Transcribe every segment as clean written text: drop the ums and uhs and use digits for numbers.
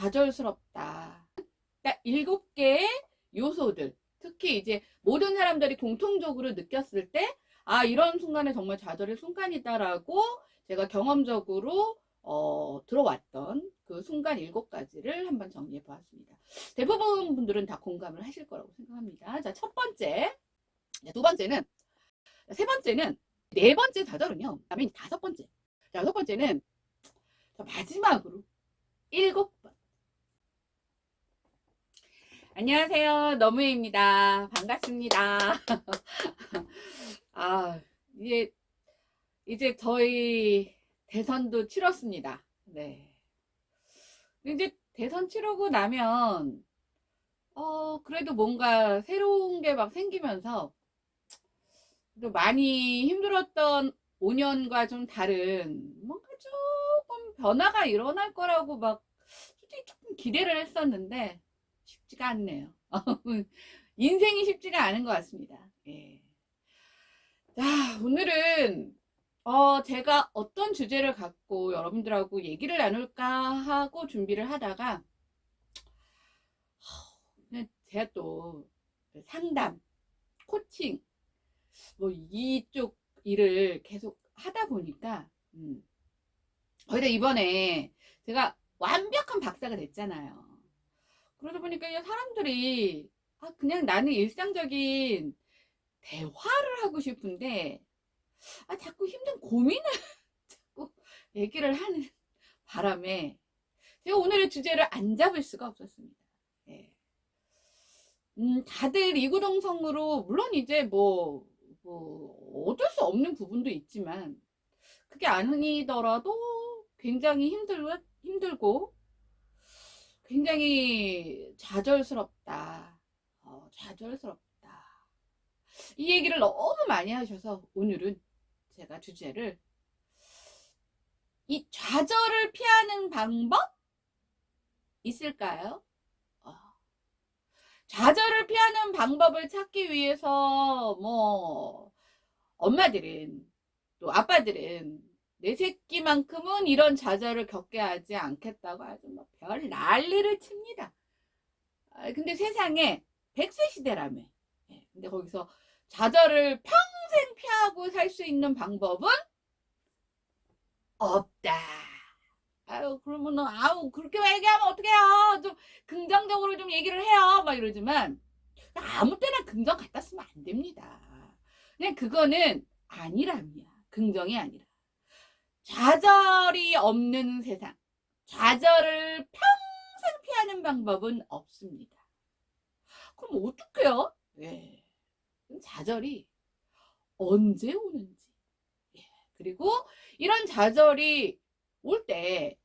좌절스럽다. 그러니까 7개의 요소들, 특히 이제 모든 사람들이 공통적으로 느꼈을 때, 아, 이런 순간에 정말 좌절의 순간이다라고 제가 경험적으로 들어왔던 그 순간 7가지를 한번 정리해 보았습니다. 대부분 분들은 다 공감을 하실 거라고 생각합니다. 자, 첫 번째, 두 번째는, 세 번째는, 네 번째 좌절은요, 그다음에 5번째. 자, 6번째는 마지막으로 7번. 안녕하세요. 너무입니다. 반갑습니다. 아, 이제, 이제 저희 대선도 치렀습니다. 네. 이제 대선 치르고 나면, 그래도 뭔가 새로운 게 막 생기면서, 또 많이 힘들었던 5년과 좀 다른, 뭔가 조금 변화가 일어날 거라고 막, 솔직히 조금 기대를 했었는데, 쉽지가 않네요. 인생이 쉽지가 않은 것 같습니다. 예. 자, 오늘은 제가 어떤 주제를 갖고 여러분들하고 얘기를 나눌까 하고 준비를 하다가 제가 또 상담, 코칭 뭐 이쪽 일을 계속 하다 보니까 거기다 이번에 제가 완벽한 박사가 됐잖아요. 그러다 보니까 사람들이 그냥 나는 일상적인 대화를 하고 싶은데 자꾸 힘든 고민을 자꾸 얘기를 하는 바람에 제가 오늘의 주제를 안 잡을 수가 없었습니다. 예. 다들 이구동성으로 물론 이제 뭐 어쩔 수 없는 부분도 있지만 그게 아니더라도 굉장히 힘들고 굉장히 좌절스럽다. 좌절스럽다. 이 얘기를 너무 많이 하셔서 오늘은 제가 주제를 이 좌절을 피하는 방법 있을까요? 좌절을 피하는 방법을 찾기 위해서 뭐 엄마들은 또 아빠들은 내 새끼만큼은 이런 좌절을 겪게 하지 않겠다고 아주 뭐 별 난리를 칩니다. 근데 세상에 100세 시대라며. 근데 거기서 좌절을 평생 피하고 살 수 있는 방법은 없다. 아유, 그러면은, 그렇게 얘기하면 어떡해요. 좀 긍정적으로 좀 얘기를 해요. 막 이러지만, 아무 때나 긍정 갖다 쓰면 안 됩니다. 그냥 그거는 아니랍니다. 긍정이 아니라. 좌절이 없는 세상. 좌절을 평생 피하는 방법은 없습니다. 그럼 어떡해요? 예. 좌절이 언제 오는지. 예. 그리고 이런 좌절이 올 때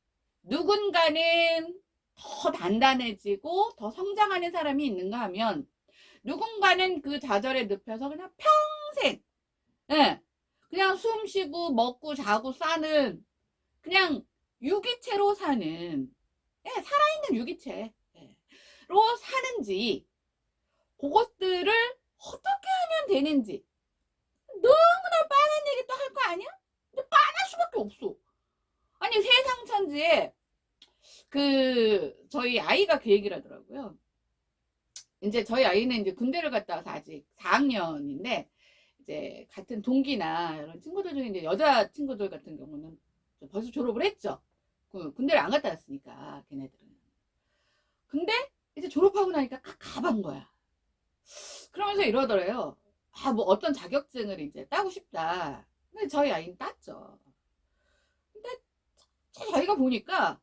누군가는 더 단단해지고 더 성장하는 사람이 있는가 하면 누군가는 그 좌절에 눕혀서 그냥 평생 예, 그냥 숨 쉬고 먹고 자고 싸는 그냥 유기체로 사는 살아있는 유기체로 사는지 그것들을 어떻게 하면 되는지 너무나 뻔한 얘기 또 할 거 아니야? 근데 뻔할 수밖에 없어. 아니 세상 천지에 저희 아이가 그 얘기를 하더라고요. 이제 저희 아이는 이제 군대를 갔다 와서 아직 4학년인데 이제 같은 동기나 이런 친구들 중에 이제 여자 친구들 같은 경우는 벌써 졸업을 했죠. 군대를 안 갔다 왔으니까 걔네들은. 근데 이제 졸업하고 나니까 갑갑한 거야. 그러면서 이러더래요. 뭐 어떤 자격증을 이제 따고 싶다. 근데 저희 아이는 땄죠. 근데 자기가 보니까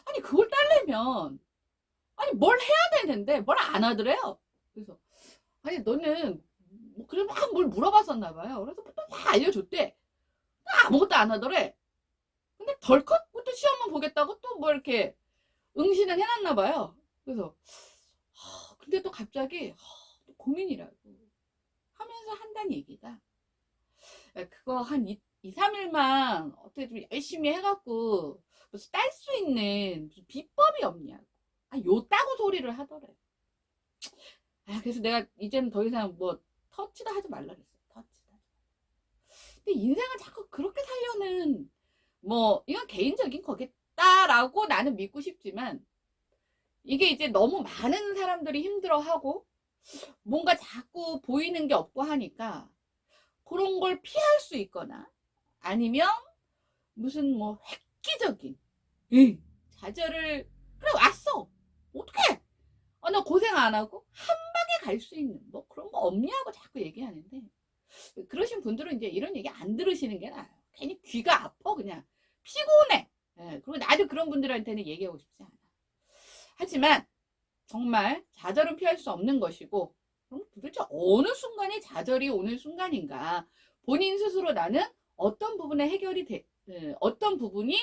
아니 그걸 따려면 아니 뭘 해야 되는데 뭘 안 하더래요. 그래서 아니 너는 뭐 그래 막 뭘 물어봤었나 봐요. 그래서 막 알려줬대. 아무것도 안 하더래. 근데 덜컥 또 시험만 보겠다고 또 뭐 이렇게 응시는 해놨나 봐요. 그래서 근데 또 갑자기 또 고민이라고 하면서 한다는 얘기가 그거 한 2, 3일만 어떻게 좀 열심히 해갖고 딸 수 있는 비법이 없냐고 요따고 소리를 하더래. 그래서 내가 이제는 더 이상 뭐 터치도 하지 말라 그랬어. 터치도. 근데 인생을 자꾸 그렇게 살려는 뭐 이건 개인적인 거겠다라고 나는 믿고 싶지만 이게 이제 너무 많은 사람들이 힘들어하고 뭔가 자꾸 보이는 게 없고 하니까 그런 걸 피할 수 있거나 아니면 무슨 뭐 획기적인 좌절을 그래 왔어 어떡해 나 고생 안 하고 한 방에 갈 수 있는 뭐 그런 거 없냐고 자꾸 얘기하는데 그러신 분들은 이제 이런 얘기 안 들으시는 게 나아요. 괜히 귀가 아파 그냥 피곤해. 예, 그리고 나도 그런 분들한테는 얘기하고 싶지 않아. 하지만 정말 좌절은 피할 수 없는 것이고 그럼 도대체 어느 순간에 좌절이 오는 순간인가 본인 스스로 나는 어떤 부분에 해결이 어떤 부분이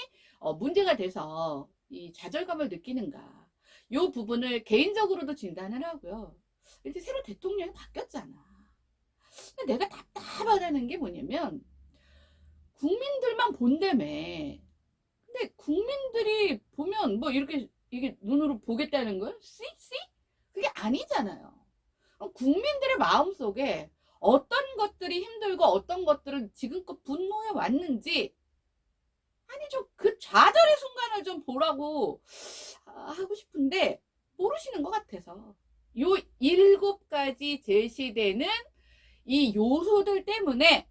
문제가 돼서 이 좌절감을 느끼는가 이 부분을 개인적으로도 진단을 하고요. 이제 새로 대통령이 바뀌었잖아. 근데 내가 답답하다는 게 뭐냐면 국민들만 본다며. 근데 국민들이 보면 뭐 이렇게 이게 눈으로 보겠다는 거예요? See? 그게 아니잖아요. 국민들의 마음속에 어떤 것들이 힘들고 어떤 것들을 지금껏 분노해 왔는지 아니 좀 그 좌절의 순간을 좀 보라고 하고 싶은데 모르시는 것 같아서 요 7가지 제시되는 이 요소들 때문에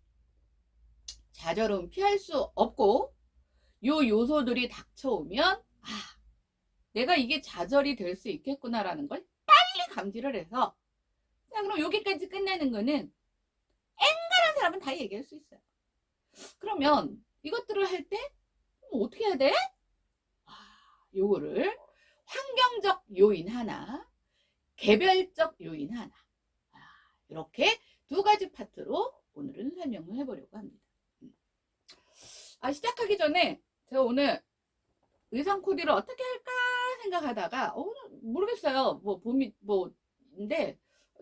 좌절은 피할 수 없고 요 요소들이 닥쳐오면 내가 이게 좌절이 될 수 있겠구나라는 걸 빨리 감지를 해서 자 그럼 여기까지 끝내는 거는 앵간한 사람은 다 얘기할 수 있어요. 그러면 이것들을 할 때 어떻게 해야 돼? 요거를 환경적 요인 하나 개별적 요인 하나 이렇게 2가지 파트로 오늘은 설명을 해보려고 합니다. 시작하기 전에 제가 오늘 의상 코디를 어떻게 할까 생각하다가 모르겠어요. 뭐 봄이 뭐인데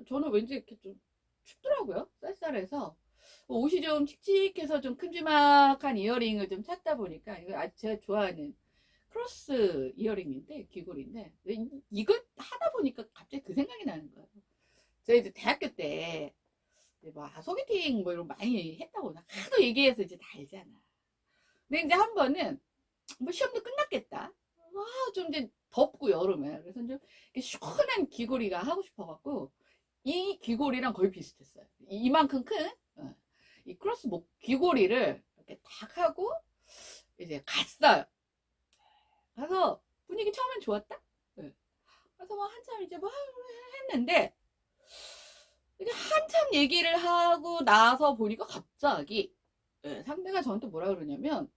저는 왠지 이렇게 좀 춥더라고요. 쌀쌀해서 옷이 좀 칙칙해서 좀 큼지막한 이어링을 좀 찾다 보니까 이거 제가 좋아하는 크로스 이어링인데 귀걸이인데 이걸 하다 보니까 갑자기 그 생각이 나는 거예요. 제가 이제 대학교 때 뭐 소개팅 뭐 이런 거 많이 했다고 하도 얘기해서 이제 다 알잖아. 근데 이제 한 번은 뭐 시험도 끝났겠다. 좀 이제 덥고 여름에 그래서 좀 시원한 귀걸이가 하고 싶어갖고 이 귀걸이랑 거의 비슷했어요. 이만큼 큰 이 크로스 목 귀걸이를 이렇게 탁 하고 이제 갔어요. 가서 분위기 처음엔 좋았다. 그래서 뭐 한참 이제 뭐 했는데 이제 한참 얘기를 하고 나서 보니까 갑자기 상대가 저한테 뭐라 그러냐면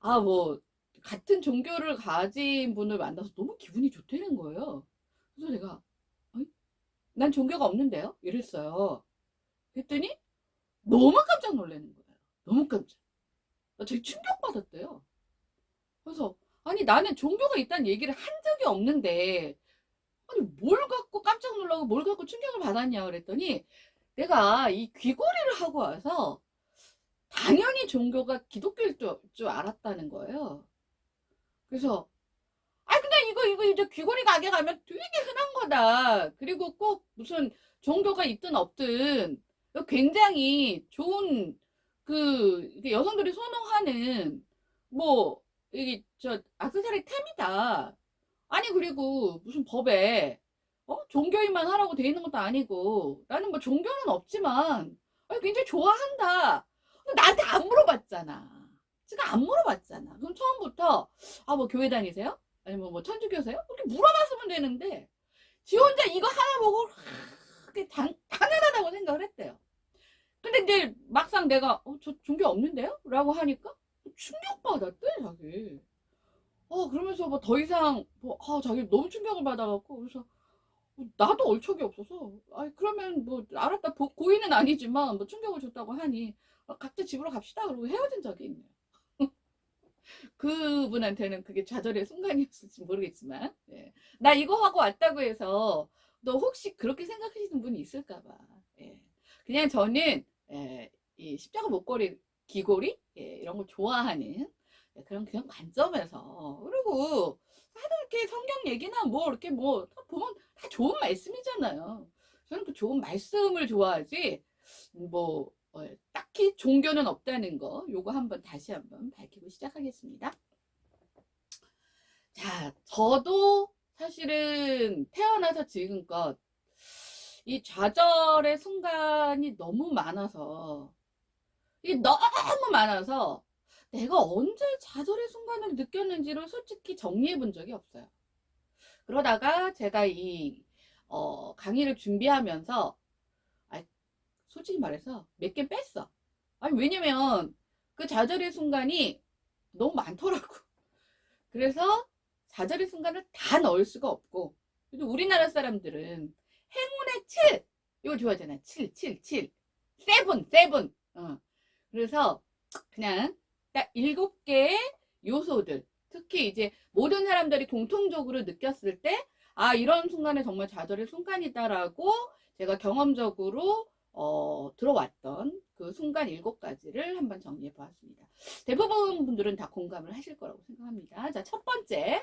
뭐 같은 종교를 가진 분을 만나서 너무 기분이 좋다는 거예요. 그래서 내가 난 종교가 없는데요? 이랬어요. 그랬더니 너무 깜짝 놀라는 거예요. 너무 깜짝. 되게 충격받았대요. 그래서 아니 나는 종교가 있다는 얘기를 한 적이 없는데 아니 뭘 갖고 깜짝 놀라고 뭘 갖고 충격을 받았냐 그랬더니 내가 이 귀걸이를 하고 와서 당연히 종교가 기독교일 줄 알았다는 거예요. 그래서 근데 이거 이제 귀걸이 가게 가면 되게 흔한 거다. 그리고 꼭 무슨 종교가 있든 없든 굉장히 좋은 여성들이 선호하는 뭐 이게 액세서리 템이다. 아니 그리고 무슨 법에 종교인만 하라고 돼 있는 것도 아니고 나는 뭐 종교는 없지만 굉장히 좋아한다. 근데 나한테 안 물어봤잖아. 지금 안 물어봤잖아. 그럼 처음부터 뭐 교회 다니세요? 아니면 뭐 천주교세요? 이렇게 물어봤으면 되는데 지 혼자 이거 하나 보고 당연하다고 생각을 했대요. 근데 이제 막상 내가 저 종교 없는데요? 라고 하니까 충격받았대 자기. 그러면서 뭐 더 이상 자기 너무 충격을 받아갖고 그래서 나도 얼척이 없어서 그러면 뭐 알았다 고의는 아니지만 뭐 충격을 줬다고 하니 각자 집으로 갑시다 그러고 헤어진 적이 있네요. 그분한테는 그게 좌절의 순간이었을지 모르겠지만 나 이거 하고 왔다고 해서 너 혹시 그렇게 생각하시는 분이 있을까봐 그냥 저는 이 십자가 목걸이 귀걸이 이런 거 좋아하는 그런 관점에서 그리고 다들 이렇게 성경 얘기나 뭐 이렇게 뭐 보면 다 좋은 말씀이잖아요. 저는 그 좋은 말씀을 좋아하지 뭐 딱히 종교는 없다는 거 요거 다시 한번 밝히고 시작하겠습니다. 자, 저도 사실은 태어나서 지금껏 이 좌절의 순간이 너무 많아서, 이게 너무 많아서 내가 언제 좌절의 순간을 느꼈는지를 솔직히 정리해 본 적이 없어요. 그러다가 제가 이 강의를 준비하면서, 아니, 솔직히 말해서 몇 개 뺐어. 아니, 왜냐면 그 좌절의 순간이 너무 많더라고. 그래서 좌절의 순간을 다 넣을 수가 없고, 그리고 우리나라 사람들은 행운의 7 이거 좋아하잖아. 7 7 7 세븐 세븐. 그래서 그냥 딱 7개의 요소들, 특히 이제 모든 사람들이 공통적으로 느꼈을 때, 아, 이런 순간에 정말 좌절의 순간이다라고 제가 경험적으로 들어왔던 그 순간 7가지를 한번 정리해 보았습니다. 대부분 분들은 다 공감을 하실 거라고 생각합니다. 자, 첫 번째는,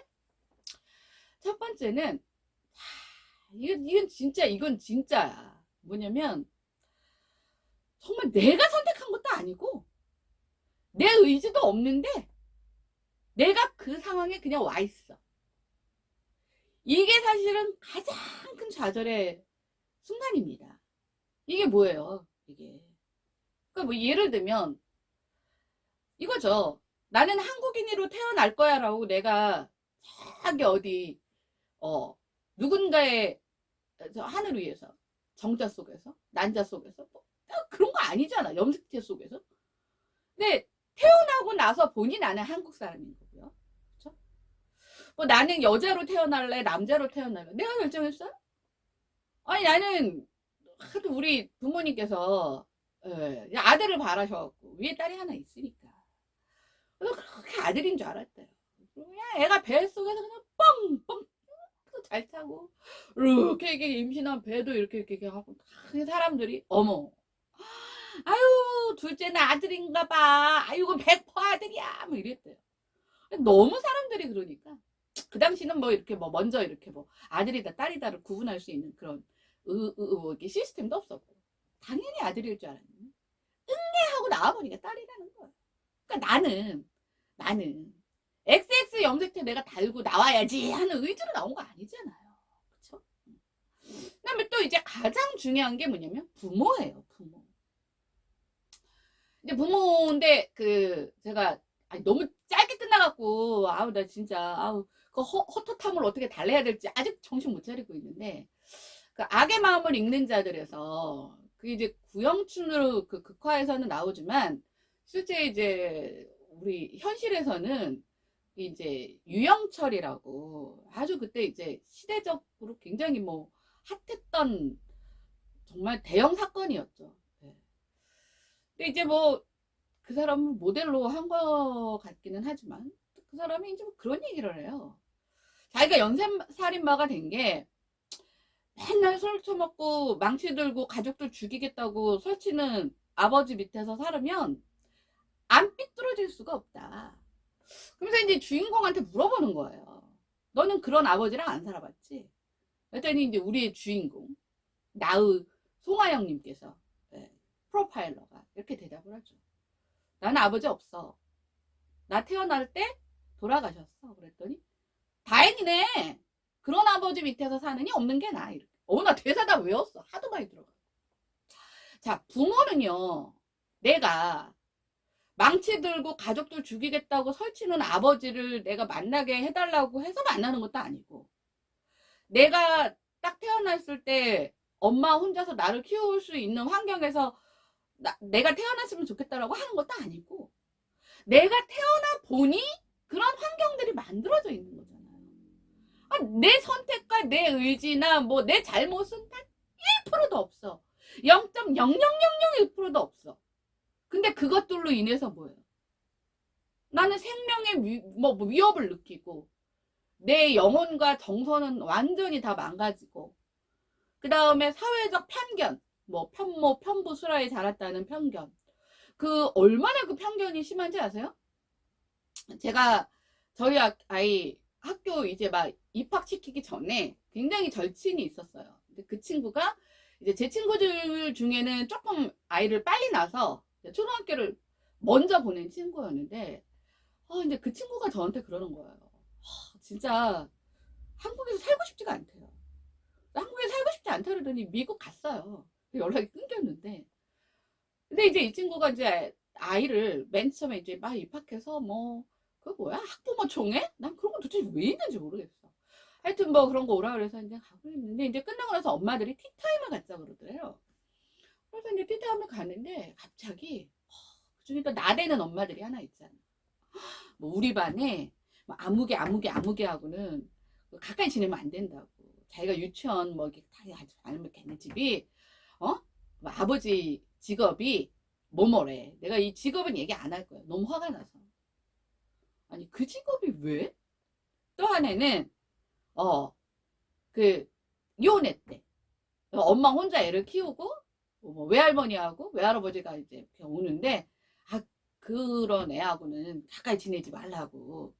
이건 진짜야. 뭐냐면, 정말 내가 선택한 것도 아니고, 내 의지도 없는데, 내가 그 상황에 그냥 와 있어. 이게 사실은 가장 큰 좌절의 순간입니다. 이게 뭐예요? 이게. 그러니까 뭐 예를 들면 이거죠. 나는 한국인으로 태어날 거야 라고 내가 저기 어디 누군가의 하늘 위에서, 정자 속에서, 난자 속에서 뭐 그런 거 아니잖아. 염색체 속에서. 근데 태어나고 나서 보니 나는 한국 사람인 거고요. 그렇죠? 뭐 나는 여자로 태어날래, 남자로 태어날래, 내가 결정했어요? 아니, 나는 하도 우리 부모님께서 아들을 바라셔갖고 위에 딸이 하나 있으니까, 그래서 그렇게 아들인 줄 알았대요. 그냥 애가 뱃속에서 그냥 뻥뻥 잘 차고, 이렇게 임신한 배도 이렇게 하고, 사람들이 어머, 아유, 둘째는 아들인가 봐, 아유, 이건 100% 아들이야, 뭐 이랬대요. 너무 사람들이 그러니까, 그 당시는 뭐 이렇게 뭐 먼저 이렇게 뭐 아들이다 딸이다를 구분할 수 있는 그런 뭐 이렇게 시스템도 없었고, 당연히 아들일 줄 알았는데 하고 나와보니까 딸이라는 거야. 그러니까 나는 XX 염색체 내가 달고 나와야지 하는 의지로 나온 거 아니잖아요. 그쵸? 그다음에 또 이제 가장 중요한 게 뭐냐면 부모예요. 부모. 이제 부모인데 제가 너무 짧게 끝나갖고, 아우 나 진짜, 아우 그 헛헛함을 어떻게 달래야 될지 아직 정신 못 차리고 있는데, 그 악의 마음을 읽는 자들에서, 그 이제 구영춘으로 그 극화에서는 나오지만 실제 이제 우리 현실에서는 이제 유영철이라고 아주 그때 이제 시대적으로 굉장히 뭐 핫했던 정말 대형 사건이었죠. 네. 근데 이제 뭐 그 사람을 모델로 한 거 같기는 하지만, 그 사람이 이제 뭐 그런 얘기를 해요. 자기가 연쇄살인마가 된 게 맨날 술 처먹고 망치 들고 가족들 죽이겠다고 설치는 아버지 밑에서 살으면 안 삐뚤어질 수가 없다. 그러면서 이제 주인공한테 물어보는 거예요. 너는 그런 아버지랑 안 살아봤지? 그랬더니 이제 우리의 주인공, 나의 송하영님께서, 프로파일러가 이렇게 대답을 하죠. 나는 아버지 없어. 나 태어날 때 돌아가셨어. 그랬더니 다행이네. 그런 아버지 밑에서 사느니 없는 게 나아. 이렇게. 나 대사 다 외웠어. 하도 많이 들어가. 자, 부모는요, 내가 망치 들고 가족들 죽이겠다고 설치는 아버지를 내가 만나게 해달라고 해서 만나는 것도 아니고, 내가 딱 태어났을 때 엄마 혼자서 나를 키울 수 있는 환경에서 내가 태어났으면 좋겠다라고 하는 것도 아니고, 내가 태어나 보니 그런 환경들이 만들어져 있는 거잖아요. 내 선택과 내 의지나 뭐 내 잘못은 단 1%도 없어. 0.0001%도 없어. 근데 그것들로 인해서 뭐예요? 나는 생명의 위협을 느끼고, 내 영혼과 정서는 완전히 다 망가지고, 그 다음에 사회적 편견, 편모, 편부, 수라에 자랐다는 편견. 얼마나 그 편견이 심한지 아세요? 제가 저희 아이 학교 이제 막 입학시키기 전에 굉장히 절친이 있었어요. 근데 그 친구가 이제 제 친구들 중에는 조금 아이를 빨리 낳아서 초등학교를 먼저 보낸 친구였는데, 근데 그 친구가 저한테 그러는 거예요. 진짜 한국에서 살고 싶지가 않대요. 한국에 살고 싶지 않다 그러더니 미국 갔어요. 연락이 끊겼는데. 근데 이제 이 친구가 이제 아이를 맨 처음에 이제 막 입학해서 뭐, 그 뭐야? 학부모 총회? 난 그런 거 도대체 왜 있는지 모르겠어. 하여튼 뭐 그런 거 오라 그래서 이제 가고 있는데, 이제 끝나고 나서 엄마들이 티타임을 갖자 그러더래요. 그래서 이제 티타임을 가는데, 갑자기, 그중에 또 나대는 엄마들이 하나 있잖아. 뭐 우리 반에, 뭐 아무개 하고는 가까이 지내면 안 된다고. 자기가 유치원 뭐 이렇게 다 알면 걔네 집이, 뭐 아버지 직업이 뭐뭐래. 내가 이 직업은 얘기 안 할 거야. 너무 화가 나서. 아니, 그 직업이 왜? 또 하나는, 그, 이혼했대. 엄마 혼자 애를 키우고, 뭐 외할머니하고 외할아버지가 이제 오는데, 그런 애하고는 가까이 지내지 말라고.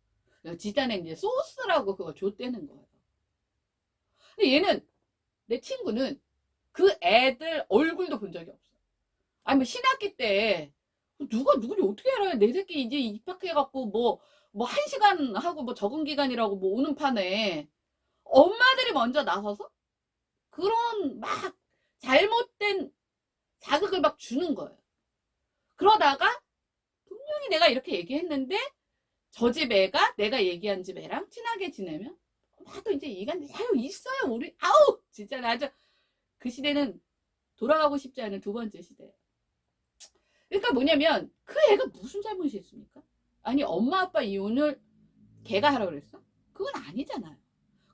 집단에 이제 소스라고 그거 줬대는 거예요. 근데 얘는, 내 친구는 그 애들 얼굴도 본 적이 없어. 아니, 뭐, 신학기 때, 누가 누구를 어떻게 알아요? 내 새끼 이제 입학해갖고 뭐, 1시간 하고 뭐 적응 기간이라고 뭐 오는 판에, 엄마들이 먼저 나서서 그런 막 잘못된 자극을 막 주는 거예요. 그러다가 분명히 내가 이렇게 얘기했는데, 저 집 애가 내가 얘기한 집 애랑 친하게 지내면, 나도 이제 이간질, 아유, 있어요, 우리. 아우! 진짜, 나 아주, 그 시대는 돌아가고 싶지 않은 두 번째 시대. 그러니까 뭐냐면, 그 애가 무슨 잘못이 있습니까? 아니, 엄마 아빠 이혼을 걔가 하라고 그랬어? 그건 아니잖아요.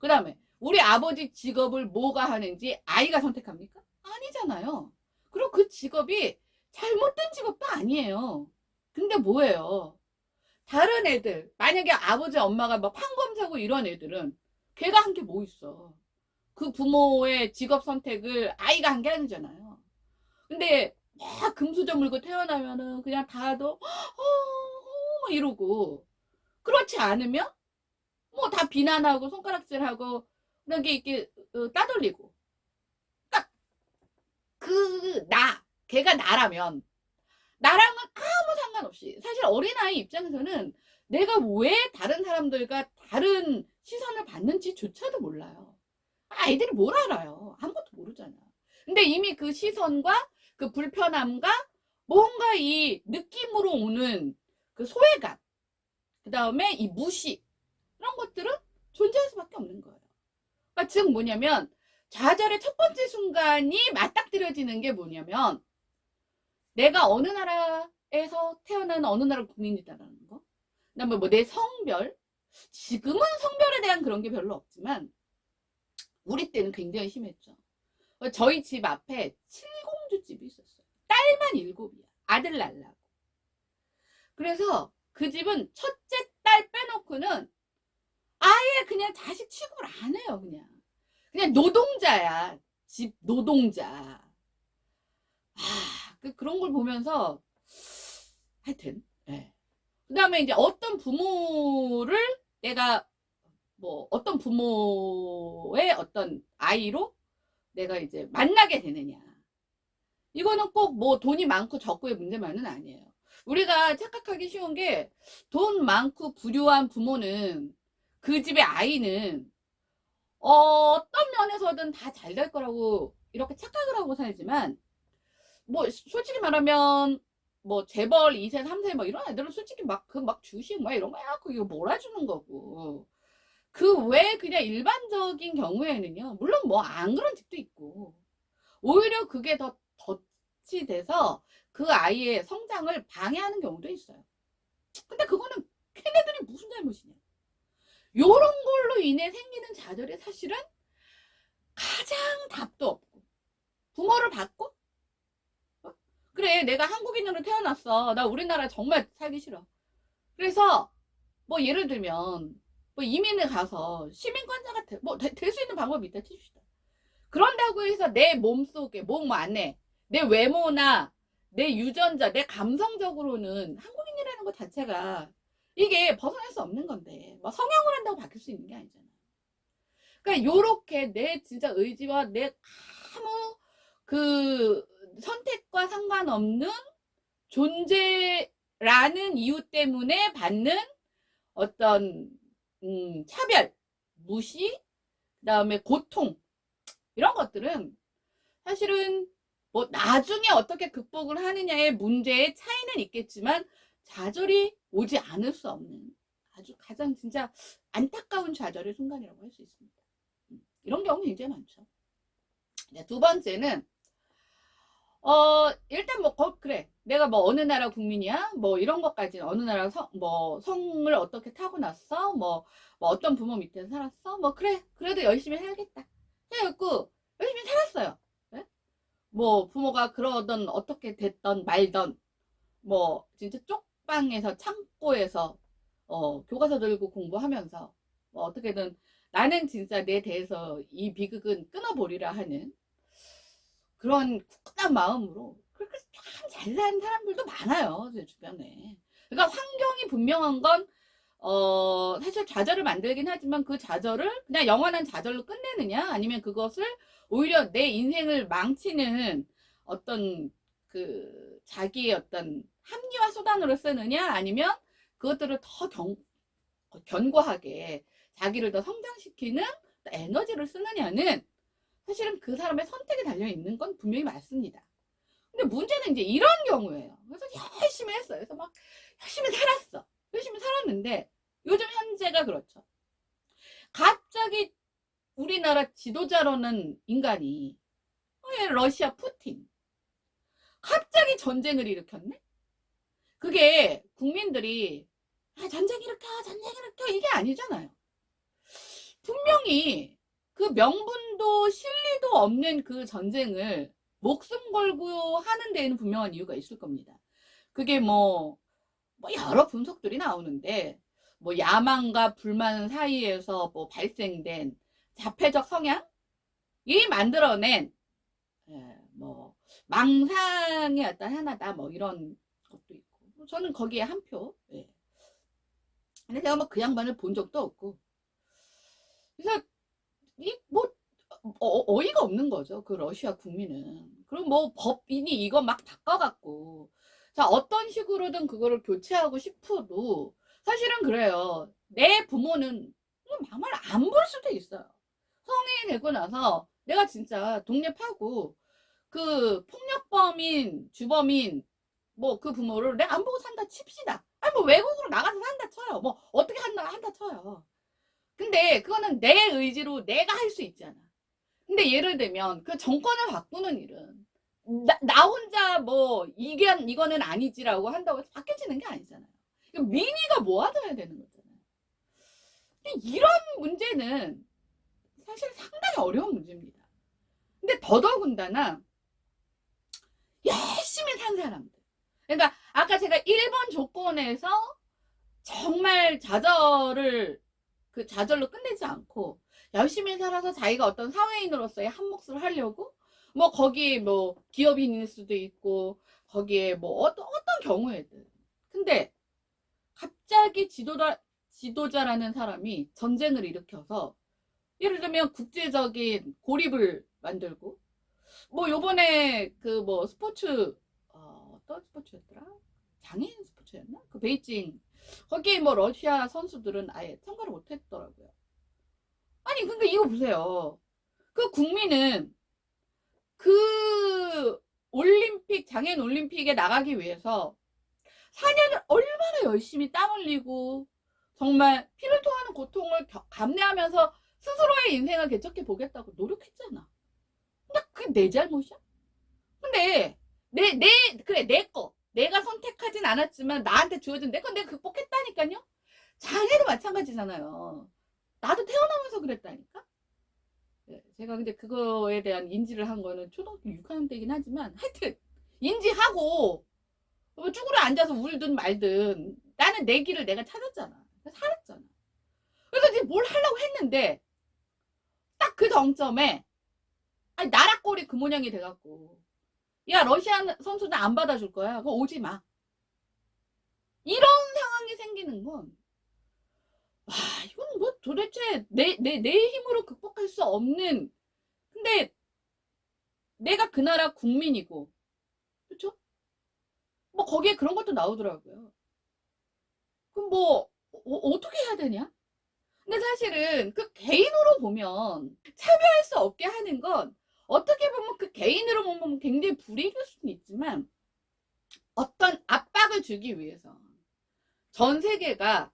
그 다음에, 우리 아버지 직업을 뭐가 하는지 아이가 선택합니까? 아니잖아요. 그리고 그 직업이 잘못된 직업도 아니에요. 근데 뭐예요? 다른 애들, 만약에 아버지 엄마가 막 판검사고 이런 애들은 걔가 한 게 뭐 있어. 그 부모의 직업 선택을 아이가 한 게 아니잖아요. 근데 막 금수저 물고 태어나면은 그냥 다도 뭐 이러고, 그렇지 않으면 뭐 다 비난하고 손가락질하고 그런 게 이렇게 따돌리고. 그러니까 걔가 나라면, 나랑은 아무 상관없이, 사실 어린아이 입장에서는 내가 왜 다른 사람들과 다른 시선을 받는지조차도 몰라요. 아이들이 뭘 알아요? 아무것도 모르잖아. 근데 이미 그 시선과 그 불편함과 뭔가 이 느낌으로 오는 그 소외감, 그 다음에 이 무시, 이런 것들은 존재할 수밖에 없는 거예요. 그러니까 즉 뭐냐면, 좌절의 첫 번째 순간이 맞닥뜨려지는 게 뭐냐면, 내가 어느 나라에서 태어난 어느 나라 국민이다라는 거. 그다음에 뭐 내 성별. 지금은 성별에 대한 그런 게 별로 없지만 우리 때는 굉장히 심했죠. 저희 집 앞에 칠공주 집이 있었어요. 딸만 7이야. 아들 낳으려고. 그래서 그 집은 첫째 딸 빼놓고는 아예 그냥 자식 취급을 안 해요. 그냥 노동자야. 집 노동자. 그런 걸 보면서 하여튼, 예. 그 다음에 이제 어떤 부모를 내가 뭐 어떤 부모의 어떤 아이로 내가 이제 만나게 되느냐. 이거는 꼭 뭐 돈이 많고 적고의 문제만은 아니에요. 우리가 착각하기 쉬운 게, 돈 많고 부유한 부모는, 그 집의 아이는 어떤 면에서든 다 잘 될 거라고 이렇게 착각을 하고 살지만, 뭐 솔직히 말하면 뭐 재벌 2세 3세 뭐 이런 애들은 솔직히 막 주식 막 이런 거 해갖고 이거 몰아주는 거고, 그 외에 그냥 일반적인 경우에는요, 물론 뭐 안 그런 집도 있고, 오히려 그게 더 덫이 돼서 그 아이의 성장을 방해하는 경우도 있어요. 근데 그거는 걔네들이 무슨 잘못이냐. 요런 걸로 인해 생기는 좌절이 사실은 가장 답도 없고, 부모를 받고, 그래, 내가 한국인으로 태어났어. 나 우리나라 정말 살기 싫어. 그래서 뭐 예를 들면 뭐 이민을 가서 시민권자 같아. 뭐 될 수 있는 방법이 있다 칩시다. 그런다고 해서 내 몸속에 몸 안에 내 외모나 내 유전자, 내 감성적으로는 한국인이라는 것 자체가 이게 벗어날 수 없는 건데, 뭐 성형을 한다고 바뀔 수 있는 게 아니잖아. 그러니까 요렇게 내 진짜 의지와 내 아무 그 선택과 상관없는 존재라는 이유 때문에 받는 어떤 차별, 무시, 그다음에 고통, 이런 것들은 사실은 뭐 나중에 어떻게 극복을 하느냐의 문제의 차이는 있겠지만 좌절이 오지 않을 수 없는 아주 가장 진짜 안타까운 좌절의 순간이라고 할 수 있습니다. 이런 경우 굉장히 많죠. 두 번째는 일단 뭐 그래, 내가 뭐 어느 나라 국민이야 뭐 이런 것까지, 어느 나라 뭐 성을 어떻게 타고났어, 뭐 어떤 부모 밑에 살았어, 뭐 그래 그래도 열심히 해야겠다 해갖고 열심히 살았어요. 네? 뭐 부모가 그러던 어떻게 됐던 말던 뭐 진짜 쪽방에서 창고에서 교과서 들고 공부하면서 뭐 어떻게든 나는 진짜 내 대해서 이 비극은 끊어보리라 하는 그런 굳건한 마음으로 그렇게 참 잘 사는 사람들도 많아요, 제 주변에. 그러니까 환경이 분명한 건 사실 좌절을 만들긴 하지만 그 좌절을 그냥 영원한 좌절로 끝내느냐, 아니면 그것을 오히려 내 인생을 망치는 어떤 그 자기의 어떤 합리화 수단으로 쓰느냐, 아니면 그것들을 더 견고하게 자기를 더 성장시키는 에너지를 쓰느냐는 사실은 그 사람의 선택에 달려있는 건 분명히 맞습니다. 근데 문제는 이제 이런 경우예요. 그래서 열심히 했어요. 그래서 막 열심히 살았어. 열심히 살았는데 요즘 현재가 그렇죠. 갑자기 우리나라 지도자로는 인간이 러시아 푸틴 갑자기 전쟁을 일으켰네? 그게 국민들이 전쟁 일으켜 전쟁 일으켜 이게 아니잖아요. 분명히 그 명분도 실리도 없는 그 전쟁을 목숨 걸고 하는 데에는 분명한 이유가 있을 겁니다. 그게 뭐 여러 분석들이 나오는데 뭐 야망과 불만 사이에서 뭐 발생된 자폐적 성향이 만들어낸 뭐 망상의 어떤 하나다 뭐 이런 것도 있고, 저는 거기에 한 표. 예. 근데 제가 뭐 그 양반을 본 적도 없고, 그래서 이 뭐 어이가 없는 거죠, 그 러시아 국민은. 그럼 뭐 법인이 이거 막 바꿔갖고 자 어떤 식으로든 그거를 교체하고 싶어도 사실은 그래요. 내 부모는 정말 안 볼 수도 있어요. 성인이 되고 나서 내가 진짜 독립하고 그 폭력범인 주범인 뭐 그 부모를 내가 안 보고 산다 칩시다. 아니 뭐 외국으로 나가서 산다 쳐요. 뭐 어떻게 한다 쳐요. 근데 그거는 내 의지로 내가 할 수 있잖아. 근데 예를 들면 그 정권을 바꾸는 일은 나 혼자 뭐 이거는 아니지라고 한다고 해서 바뀌어지는 게 아니잖아요. 민의가 모아져야 되는 거잖아요. 이런 문제는 사실 상당히 어려운 문제입니다. 근데 더더군다나 열심히 산 사람들. 그러니까 아까 제가 1번 조건에서 정말 그 좌절로 끝내지 않고 열심히 살아서 자기가 어떤 사회인으로서의 한 몫을 하려고 뭐 거기에 뭐 기업인일 수도 있고 거기에 뭐 어떤 경우에든, 근데 갑자기 지도자라는 사람이 전쟁을 일으켜서 예를 들면 국제적인 고립을 만들고 뭐 요번에 그 뭐 스포츠 어떤 스포츠였더라? 장애인 스포츠였나? 그 베이징 거기에 뭐 러시아 선수들은 아예 참가를 못했더라고요. 아니 근데 이거 보세요. 그 국민은 그 올림픽 장애인 올림픽에 나가기 위해서 4년을 얼마나 열심히 땀 흘리고 정말 피를 토하는 고통을 감내하면서 스스로의 인생을 개척해 보겠다고 노력했잖아. 근데 그게 내 잘못이야? 근데 그래 내 거 내가 선택하진 않았지만 나한테 주어진 내 건 내가 극복했다니까요. 장애도 마찬가지잖아요. 나도 태어나면서 그랬다니까. 네, 제가 근데 그거에 대한 인지를 한 거는 초등학교 6학년 때긴 하지만 하여튼 인지하고 뭐 쭈그려 앉아서 울든 말든 나는 내 길을 내가 찾았잖아. 살았잖아. 그래서 이제 뭘 하려고 했는데 딱 그 정점에 아니 나라 꼴이 그 모양이 돼갖고 야 러시아 선수는 안 받아줄 거야. 그거 오지 마. 이런 상황이 생기는 건 와, 이건 뭐 도대체 내 힘으로 극복할 수 없는, 근데 내가 그 나라 국민이고 그쵸? 뭐 거기에 그런 것도 나오더라고요. 그럼 뭐 어떻게 해야 되냐? 근데 사실은 그 개인으로 보면 참여할 수 없게 하는 건 어떻게 보면 그 개인으로 보면 굉장히 불이익일 수는 있지만 어떤 압박을 주기 위해서 전 세계가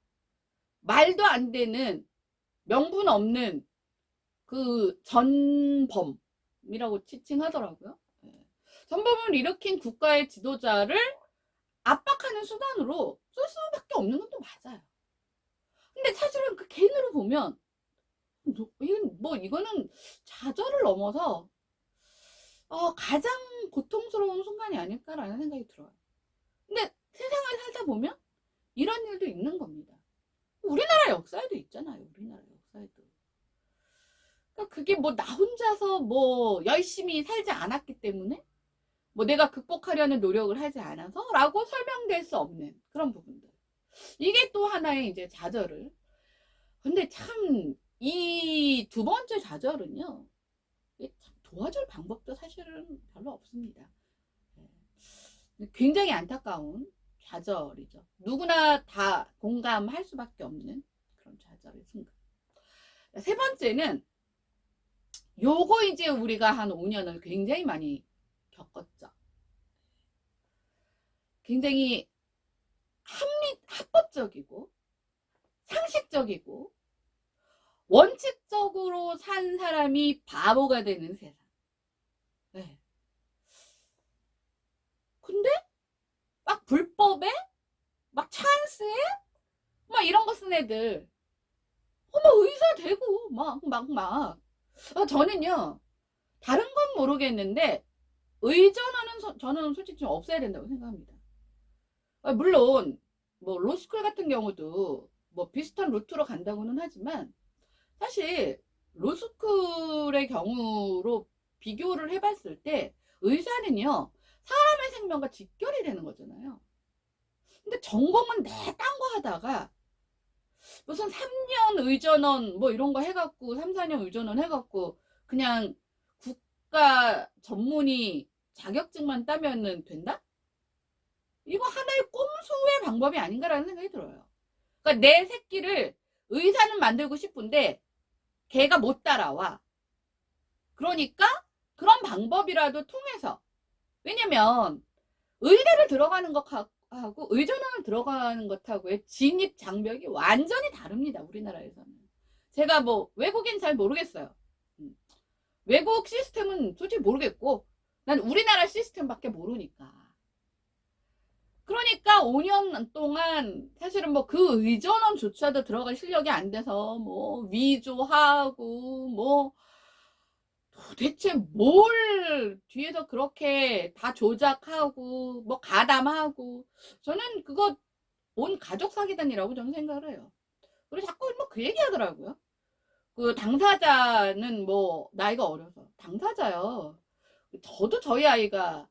말도 안 되는 명분 없는 그 전범이라고 지칭하더라고요. 전범을 일으킨 국가의 지도자를 압박하는 수단으로 쓸 수밖에 없는 건 또 맞아요. 근데 사실은 그 개인으로 보면 이거는 좌절을 넘어서 가장 고통스러운 순간이 아닐까라는 생각이 들어요. 근데 세상을 살다 보면 이런 일도 있는 겁니다. 우리나라 역사에도 있잖아요. 우리나라 역사에도. 그러니까 그게 뭐 나 혼자서 뭐 열심히 살지 않았기 때문에 뭐 내가 극복하려는 노력을 하지 않아서 라고 설명될 수 없는 그런 부분들. 이게 또 하나의 이제 좌절을. 근데 참 이 두 번째 좌절은요. 참 도와줄 방법도 사실은 별로 없습니다. 굉장히 안타까운 좌절이죠. 누구나 다 공감할 수밖에 없는 그런 좌절의 순간. 세 번째는 요거 이제 우리가 한 5년을 굉장히 많이 겪었죠. 굉장히 합법적이고 상식적이고 원칙적으로 산 사람이 바보가 되는 세상. 네. 근데 막 불법에 막 찬스에 막 이런 거 쓴 애들 막 의사 되고 막 저는요 다른 건 모르겠는데 의전화는 저는 솔직히 좀 없애야 된다고 생각합니다. 물론 뭐 로스쿨 같은 경우도 뭐 비슷한 루트로 간다고는 하지만 사실 로스쿨의 경우로 비교를 해봤을 때 의사는요 사람의 생명과 직결이 되는 거잖아요. 근데 전공은 내 딴 거 하다가 무슨 3년 의전원 뭐 이런 거 해갖고 3, 4년 의전원 해갖고 그냥 국가 전문의 자격증만 따면은 된다? 이거 하나의 꼼수의 방법이 아닌가라는 생각이 들어요. 그러니까 내 새끼를 의사는 만들고 싶은데 걔가 못 따라와. 그러니까 그런 방법이라도 통해서 왜냐면 의대를 들어가는 것하고 의전원을 들어가는 것하고의 진입 장벽이 완전히 다릅니다. 우리나라에서는. 제가 뭐 외국인 잘 모르겠어요. 외국 시스템은 솔직히 모르겠고 난 우리나라 시스템밖에 모르니까. 그러니까 5년 동안 사실은 뭐 그 의전원조차도 들어갈 실력이 안 돼서 뭐 위조하고 뭐 도대체 뭘 뒤에서 그렇게 다 조작하고 뭐 가담하고 저는 그거 온 가족 사기단이라고 저는 생각을 해요. 그리고 자꾸 뭐 그 얘기 하더라고요. 그 당사자는 뭐 나이가 어려서 당사자요. 저도 저희 아이가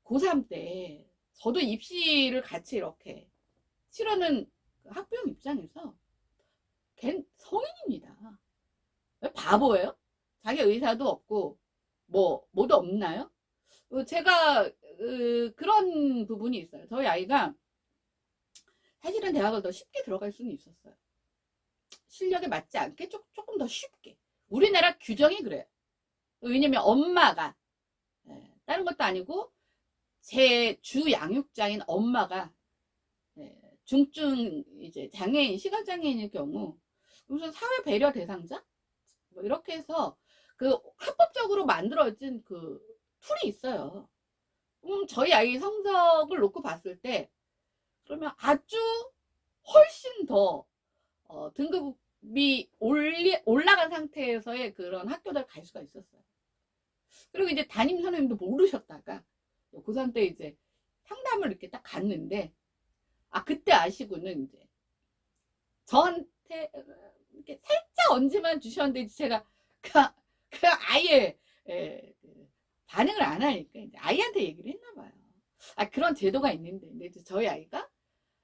고3 때 저도 입시를 같이 이렇게 치르는 학부형 입장에서 걘 성인입니다. 왜 바보예요? 자기 의사도 없고 뭐도 없나요? 제가 그런 부분이 있어요. 저희 아이가 사실은 대학을 더 쉽게 들어갈 수는 있었어요. 실력에 맞지 않게 조금 더 쉽게. 우리나라 규정이 그래요. 왜냐면 엄마가 다른 것도 아니고 제 주 양육자인 엄마가 중증 이제 장애인 시각장애인일 경우 무슨 사회 배려 대상자 뭐 이렇게 해서 그 합법적으로 만들어진 그 툴이 있어요. 저희 아이 성적을 놓고 봤을 때 그러면 아주 훨씬 더 등급이 올라간 상태에서의 그런 학교들 갈 수가 있었어요. 그리고 이제 담임 선생님도 모르셨다가 고3 때 이제 상담을 이렇게 딱 갔는데 그때 아시고는 이제 저한테 이렇게 살짝 언지만 주셨는데 제가 그 아예 반응을 안 하니까 이제 아이한테 얘기를 했나 봐요. 그런 제도가 있는데 근데 이제 저희 아이가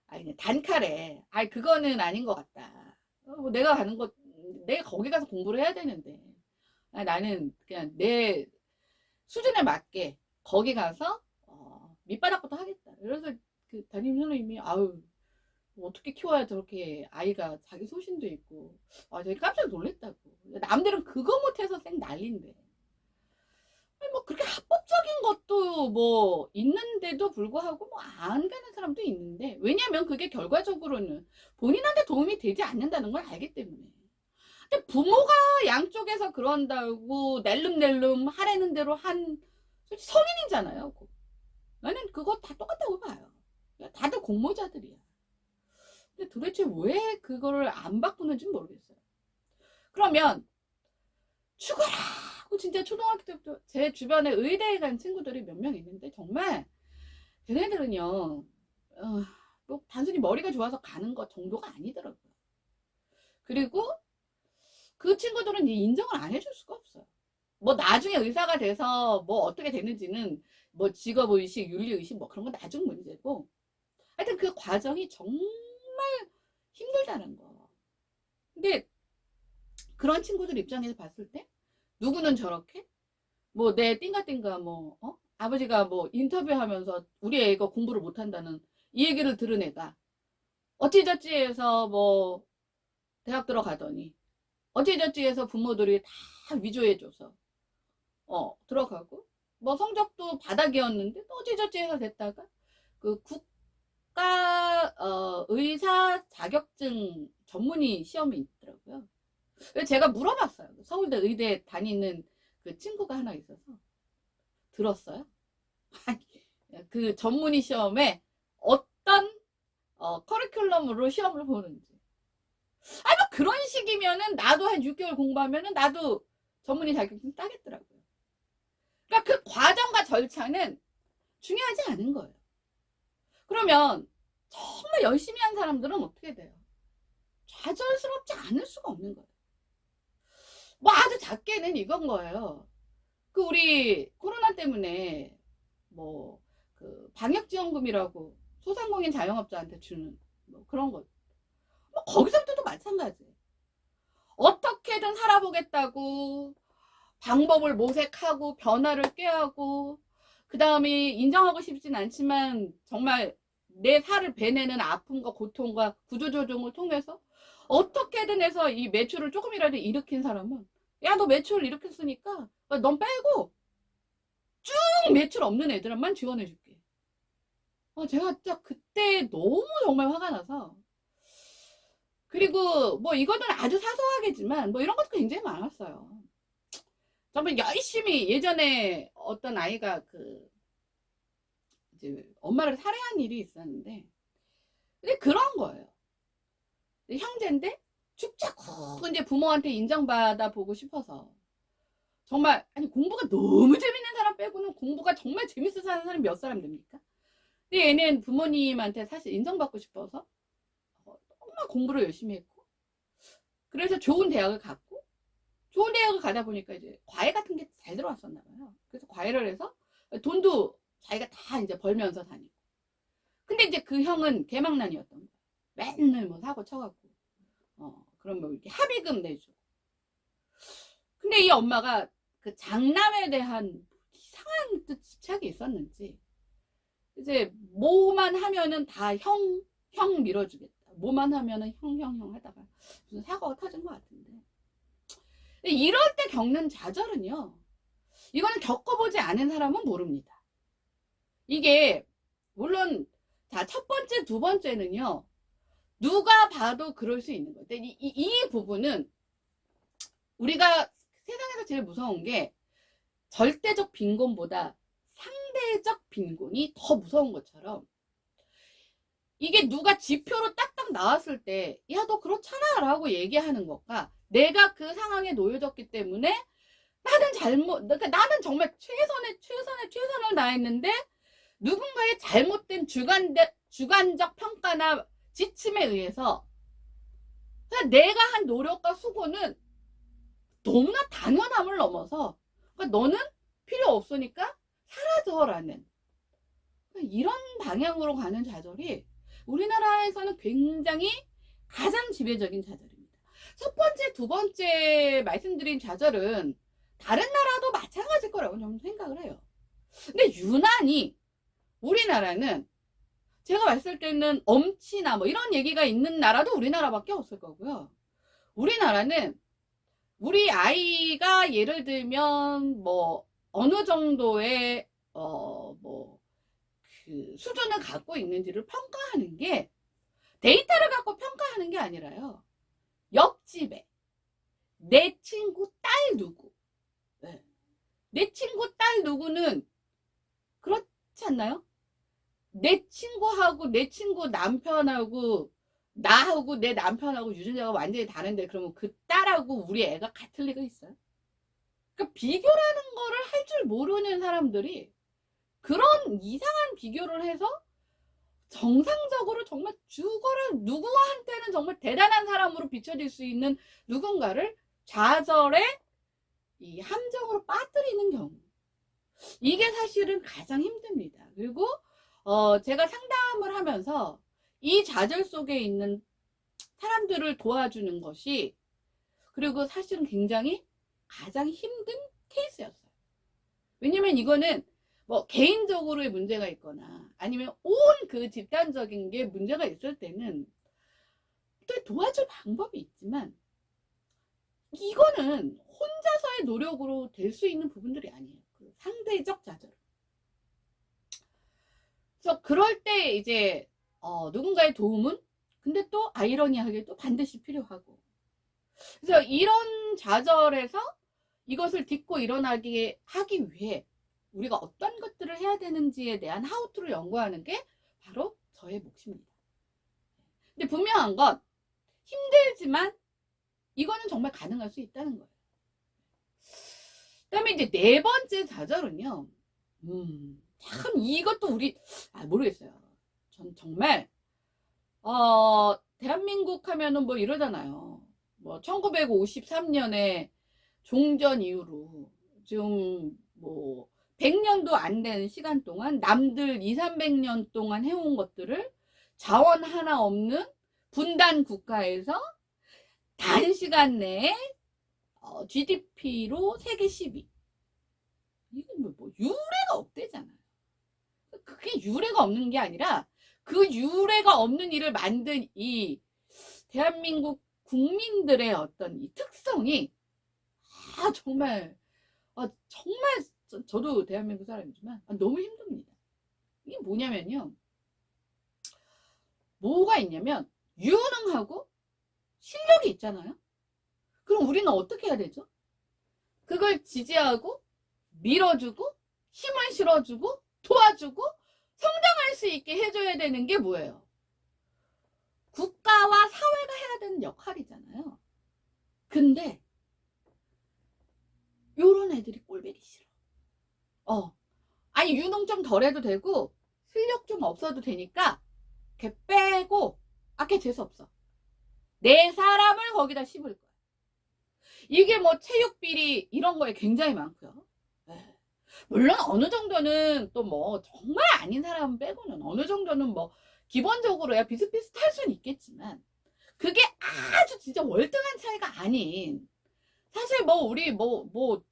그냥 단칼에 그거는 아닌 것 같다. 뭐 내가 가는 것 내가 거기 가서 공부를 해야 되는데 나는 그냥 내 수준에 맞게 거기 가서 밑바닥부터 하겠다. 그래서 그 담임 선생님이 어떻게 키워야 저렇게 아이가 자기 소신도 있고. 아, 제가 깜짝 놀랐다고. 남들은 그거 못해서 쌩 난린데. 아니, 뭐 그렇게 합법적인 것도 뭐 있는데도 불구하고 뭐 안 가는 사람도 있는데, 왜냐면 그게 결과적으로는 본인한테 도움이 되지 않는다는 걸 알기 때문에. 근데 부모가 양쪽에서 그런다고 낼름낼름 하라는 대로 한 성인이잖아요. 나는 그거 다 똑같다고 봐요. 다들 공모자들이야. 근데 도대체 왜 그거를 안 바꾸는지 모르겠어요. 그러면 죽어라 하고 진짜 초등학교 때부터 제 주변에 의대에 간 친구들이 몇 명 있는데, 정말 걔네들은요 뭐 단순히 머리가 좋아서 가는 것 정도가 아니더라고요. 그리고 그 친구들은 인정을 안 해줄 수가 없어요. 뭐 나중에 의사가 돼서 뭐 어떻게 되는지는 뭐 직업의식, 윤리의식 뭐 그런 건 나중 문제고, 하여튼 그 과정이 정말 힘들다는 거. 근데 그런 친구들 입장에서 봤을 때 누구는 저렇게 뭐 내 띵가띵가 뭐 아버지가 뭐 인터뷰하면서 우리 애가 공부를 못한다는 이 얘기를 들은 애가 어찌저찌 해서 뭐 대학 들어가더니 어찌저찌 해서 부모들이 다 위조해줘서 들어가고, 뭐 성적도 바닥이었는데 또 어찌저찌 해서 됐다가 그 국가 의사 자격증 전문의 시험이 있더라고요. 그래서 제가 물어봤어요. 서울대 의대 다니는 그 친구가 하나 있어서. 들었어요? 그 전문의 시험에 어떤 커리큘럼으로 시험을 보는지. 아니 뭐 그런 식이면은 나도 한 6개월 공부하면은 나도 전문의 자격증 따겠더라고요. 그러니까 그 과정과 절차는 중요하지 않은 거예요. 그러면 정말 열심히 한 사람들은 어떻게 돼요? 좌절스럽지 않을 수가 없는 거예요. 뭐 아주 작게는 이건 거예요. 그 우리 코로나 때문에 뭐 그 방역지원금이라고 소상공인 자영업자한테 주는 뭐 그런 거, 뭐 거기서부터도 마찬가지예요. 어떻게든 살아보겠다고 방법을 모색하고 변화를 꾀하고, 그 다음에 인정하고 싶진 않지만 정말 내 살을 베내는 아픔과 고통과 구조조정을 통해서 어떻게든 해서 이 매출을 조금이라도 일으킨 사람은, 야 너 매출을 일으켰으니까 넌 빼고 쭉 매출 없는 애들만 지원해줄게. 제가 진짜 그때 너무 정말 화가 나서. 그리고 뭐 이거는 아주 사소하겠지만 뭐 이런 것도 굉장히 많았어요. 정말 열심히, 예전에 어떤 아이가 그 이제 엄마를 살해한 일이 있었는데, 근데 그런 거예요. 형제인데 축자꾸 이제 부모한테 인정받아 보고 싶어서, 정말 아니 공부가 너무 재밌는 사람 빼고는 공부가 정말 재밌어 사는 사람이 몇 사람 됩니까? 근데 얘는 부모님한테 사실 인정받고 싶어서 정말 공부를 열심히 했고, 그래서 좋은 대학을 갔고, 좋은 대학을 가다 보니까 이제 과외 같은 게 잘 들어왔었나 봐요. 그래서 과외를 해서 돈도 자기가 다 이제 벌면서 다니고. 근데 이제 그 형은 개망난이었던 거야. 맨날 뭐 사고 쳐갖고 그럼 뭐 이렇게 합의금 내주고. 근데 이 엄마가 그 장남에 대한 이상한 또 집착이 있었는지 이제 뭐만 하면은 다 형 밀어주겠다. 뭐만 하면은 형 하다가 무슨 사고가 터진 것 같은데. 이럴 때 겪는 좌절은요, 이거는 겪어보지 않은 사람은 모릅니다. 이게 물론 자, 첫 번째, 두 번째는요, 누가 봐도 그럴 수 있는 거예요. 이 부분은 우리가 세상에서 제일 무서운 게 절대적 빈곤보다 상대적 빈곤이 더 무서운 것처럼, 이게 누가 지표로 딱딱 나왔을 때 야 너 그렇잖아 라고 얘기하는 것과, 내가 그 상황에 놓여졌기 때문에 나는 그러니까 나는 정말 최선을 다했는데 누군가의 잘못된 주관적 평가나 지침에 의해서 내가 한 노력과 수고는 너무나 당연함을 넘어서, 그러니까 너는 필요 없으니까 사라져라는, 이런 방향으로 가는 좌절이 우리나라에서는 굉장히 가장 지배적인 좌절입니다. 첫 번째, 두 번째 말씀드린 좌절은 다른 나라도 마찬가지일 거라고 저는 생각을 해요. 근데 유난히 우리나라는 제가 봤을 때는 엄치나 뭐 이런 얘기가 있는 나라도 우리나라밖에 없을 거고요. 우리나라는 우리 아이가 예를 들면 뭐 어느 정도의 뭐 그 수준을 갖고 있는지를 평가하는 게 데이터를 갖고 평가하는 게 아니라요. 옆집에 내 친구 딸 누구, 네. 내 친구 딸 누구는 그렇지 않나요? 내 친구하고 내 친구 남편하고 나하고 내 남편하고 유전자가 완전히 다른데 그러면 그 딸하고 우리 애가 같을 리가 있어요? 그러니까 비교라는 거를 할 줄 모르는 사람들이 그런 이상한 비교를 해서 정상적으로 정말 죽어라 누구한테는 정말 대단한 사람으로 비춰질 수 있는 누군가를 좌절의 이 함정으로 빠뜨리는 경우, 이게 사실은 가장 힘듭니다. 그리고 제가 상담을 하면서 이 좌절 속에 있는 사람들을 도와주는 것이 그리고 사실은 굉장히 가장 힘든 케이스였어요. 왜냐면 이거는 뭐 개인적으로의 문제가 있거나 아니면 온 그 집단적인 게 문제가 있을 때는 또 도와줄 방법이 있지만 이거는 혼자서의 노력으로 될 수 있는 부분들이 아니에요. 그 상대적 좌절. 그래서 그럴 때 이제 누군가의 도움은 근데 또 아이러니하게 또 반드시 필요하고, 그래서 이런 좌절에서 이것을 딛고 일어나게 하기 위해 우리가 어떤 것들을 해야 되는지에 대한 하우투를 연구하는 게 바로 저의 몫입니다. 근데 분명한 건 힘들지만 이거는 정말 가능할 수 있다는 거예요. 그 다음에 이제 네 번째 좌절은요. 참 이것도 우리 모르겠어요. 전 정말 대한민국 하면은 뭐 이러잖아요. 뭐 1953년에 종전 이후로 지금 뭐 100년도 안 되는 시간 동안 남들 200~300년 동안 해온 것들을 자원 하나 없는 분단 국가에서 단시간 내에 GDP로 세계 10위. 이건 뭐 유례가 없대잖아요. 그게 유례가 없는 게 아니라 그 유례가 없는 일을 만든 이 대한민국 국민들의 어떤 이 특성이 정말 정말 저도 대한민국 사람이지만 너무 힘듭니다. 이게 뭐냐면요. 뭐가 있냐면 유능하고 실력이 있잖아요. 그럼 우리는 어떻게 해야 되죠? 그걸 지지하고 밀어주고 힘을 실어주고 도와주고 성장할 수 있게 해줘야 되는 게 뭐예요? 국가와 사회가 해야 되는 역할이잖아요. 근데 요런 애들이 꼴보기 싫어. 아니 유능 좀 덜해도 되고 실력 좀 없어도 되니까 걔 빼고 걔 재수없어. 내 사람을 거기다 씹을 거야. 이게 뭐 체육비리 이런 거에 굉장히 많고요. 물론 어느 정도는 또 뭐 정말 아닌 사람 빼고는 어느 정도는 뭐 기본적으로야 비슷비슷할 수는 있겠지만 그게 아주 진짜 월등한 차이가 아닌, 사실 뭐 우리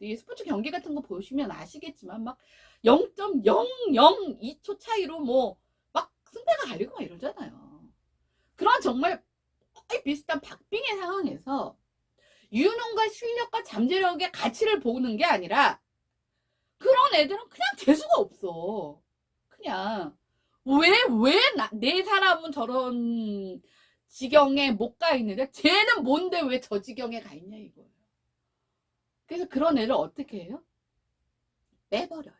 이 스포츠 경기 같은 거 보시면 아시겠지만 막 0.002초 차이로 뭐 막 승패가 갈리고 막 이러잖아요. 그런 정말 거의 비슷한 박빙의 상황에서 유능과 실력과 잠재력의 가치를 보는 게 아니라 그런 애들은 그냥 재수가 없어. 그냥 왜 내 사람은 저런 지경에 못 가 있는데 쟤는 뭔데 왜 저 지경에 가 있냐 이거예요. 그래서 그런 애를 어떻게 해요? 빼버려요.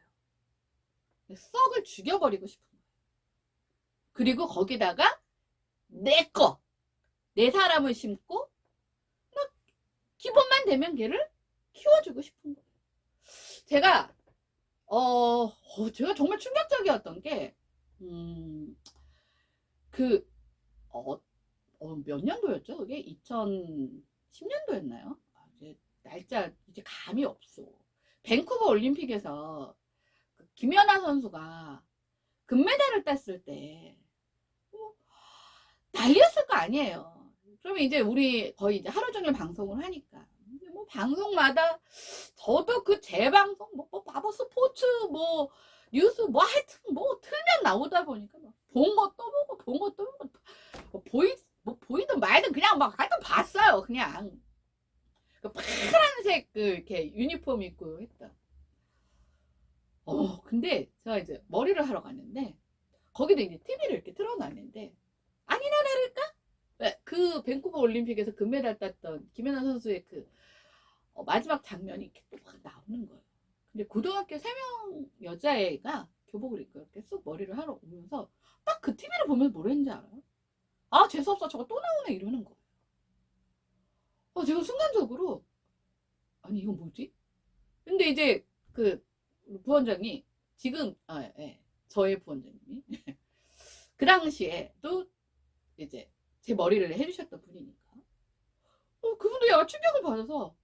썩을 죽여버리고 싶은 거예요. 그리고 거기다가 내 사람을 심고 기본만 되면 걔를 키워주고 싶은 거예요. 제가 정말 충격적이었던 게 몇 년도였죠? 그게 2010년도였나요? 이제 날짜 이제 감이 없어. 밴쿠버 올림픽에서 김연아 선수가 금메달을 땄을 때 난리였을 거 아니에요. 그러면 이제 우리 거의 이제 하루 종일 방송을 하니까 뭐 방송마다 저도 그 재방송 뭐 바보 스포츠 뭐 뉴스 뭐 하여튼 뭐 틀면 나오다 보니까 막 본 거 또 보고 본 거 또 보고 뭐 보이든 말든 그냥 막 하여튼 봤어요. 그냥 그 파란색 그 이렇게 유니폼 입고 했다. 근데 제가 이제 머리를 하러 갔는데 거기도 이제 TV를 이렇게 틀어놨는데 아니나 다를까? 그 밴쿠버 올림픽에서 금메달 땄던 김연아 선수의 그 마지막 장면이 이렇게 또 막 나오는 거예요. 근데 고등학교 3명 여자애가 교복을 입고 이렇게 쑥 머리를 하러 오면서 딱 그 TV를 보면서 뭐랬는지 알아요? 아, 재수없어. 저거 또 나오네. 이러는 거예요. 제가 순간적으로 아니 이건 뭐지? 근데 이제 그 부원장이 지금 예, 저의 부원장님이 그 당시에도 이제 제 머리를 해주셨던 분이니까 그분도 약간 충격을 받아서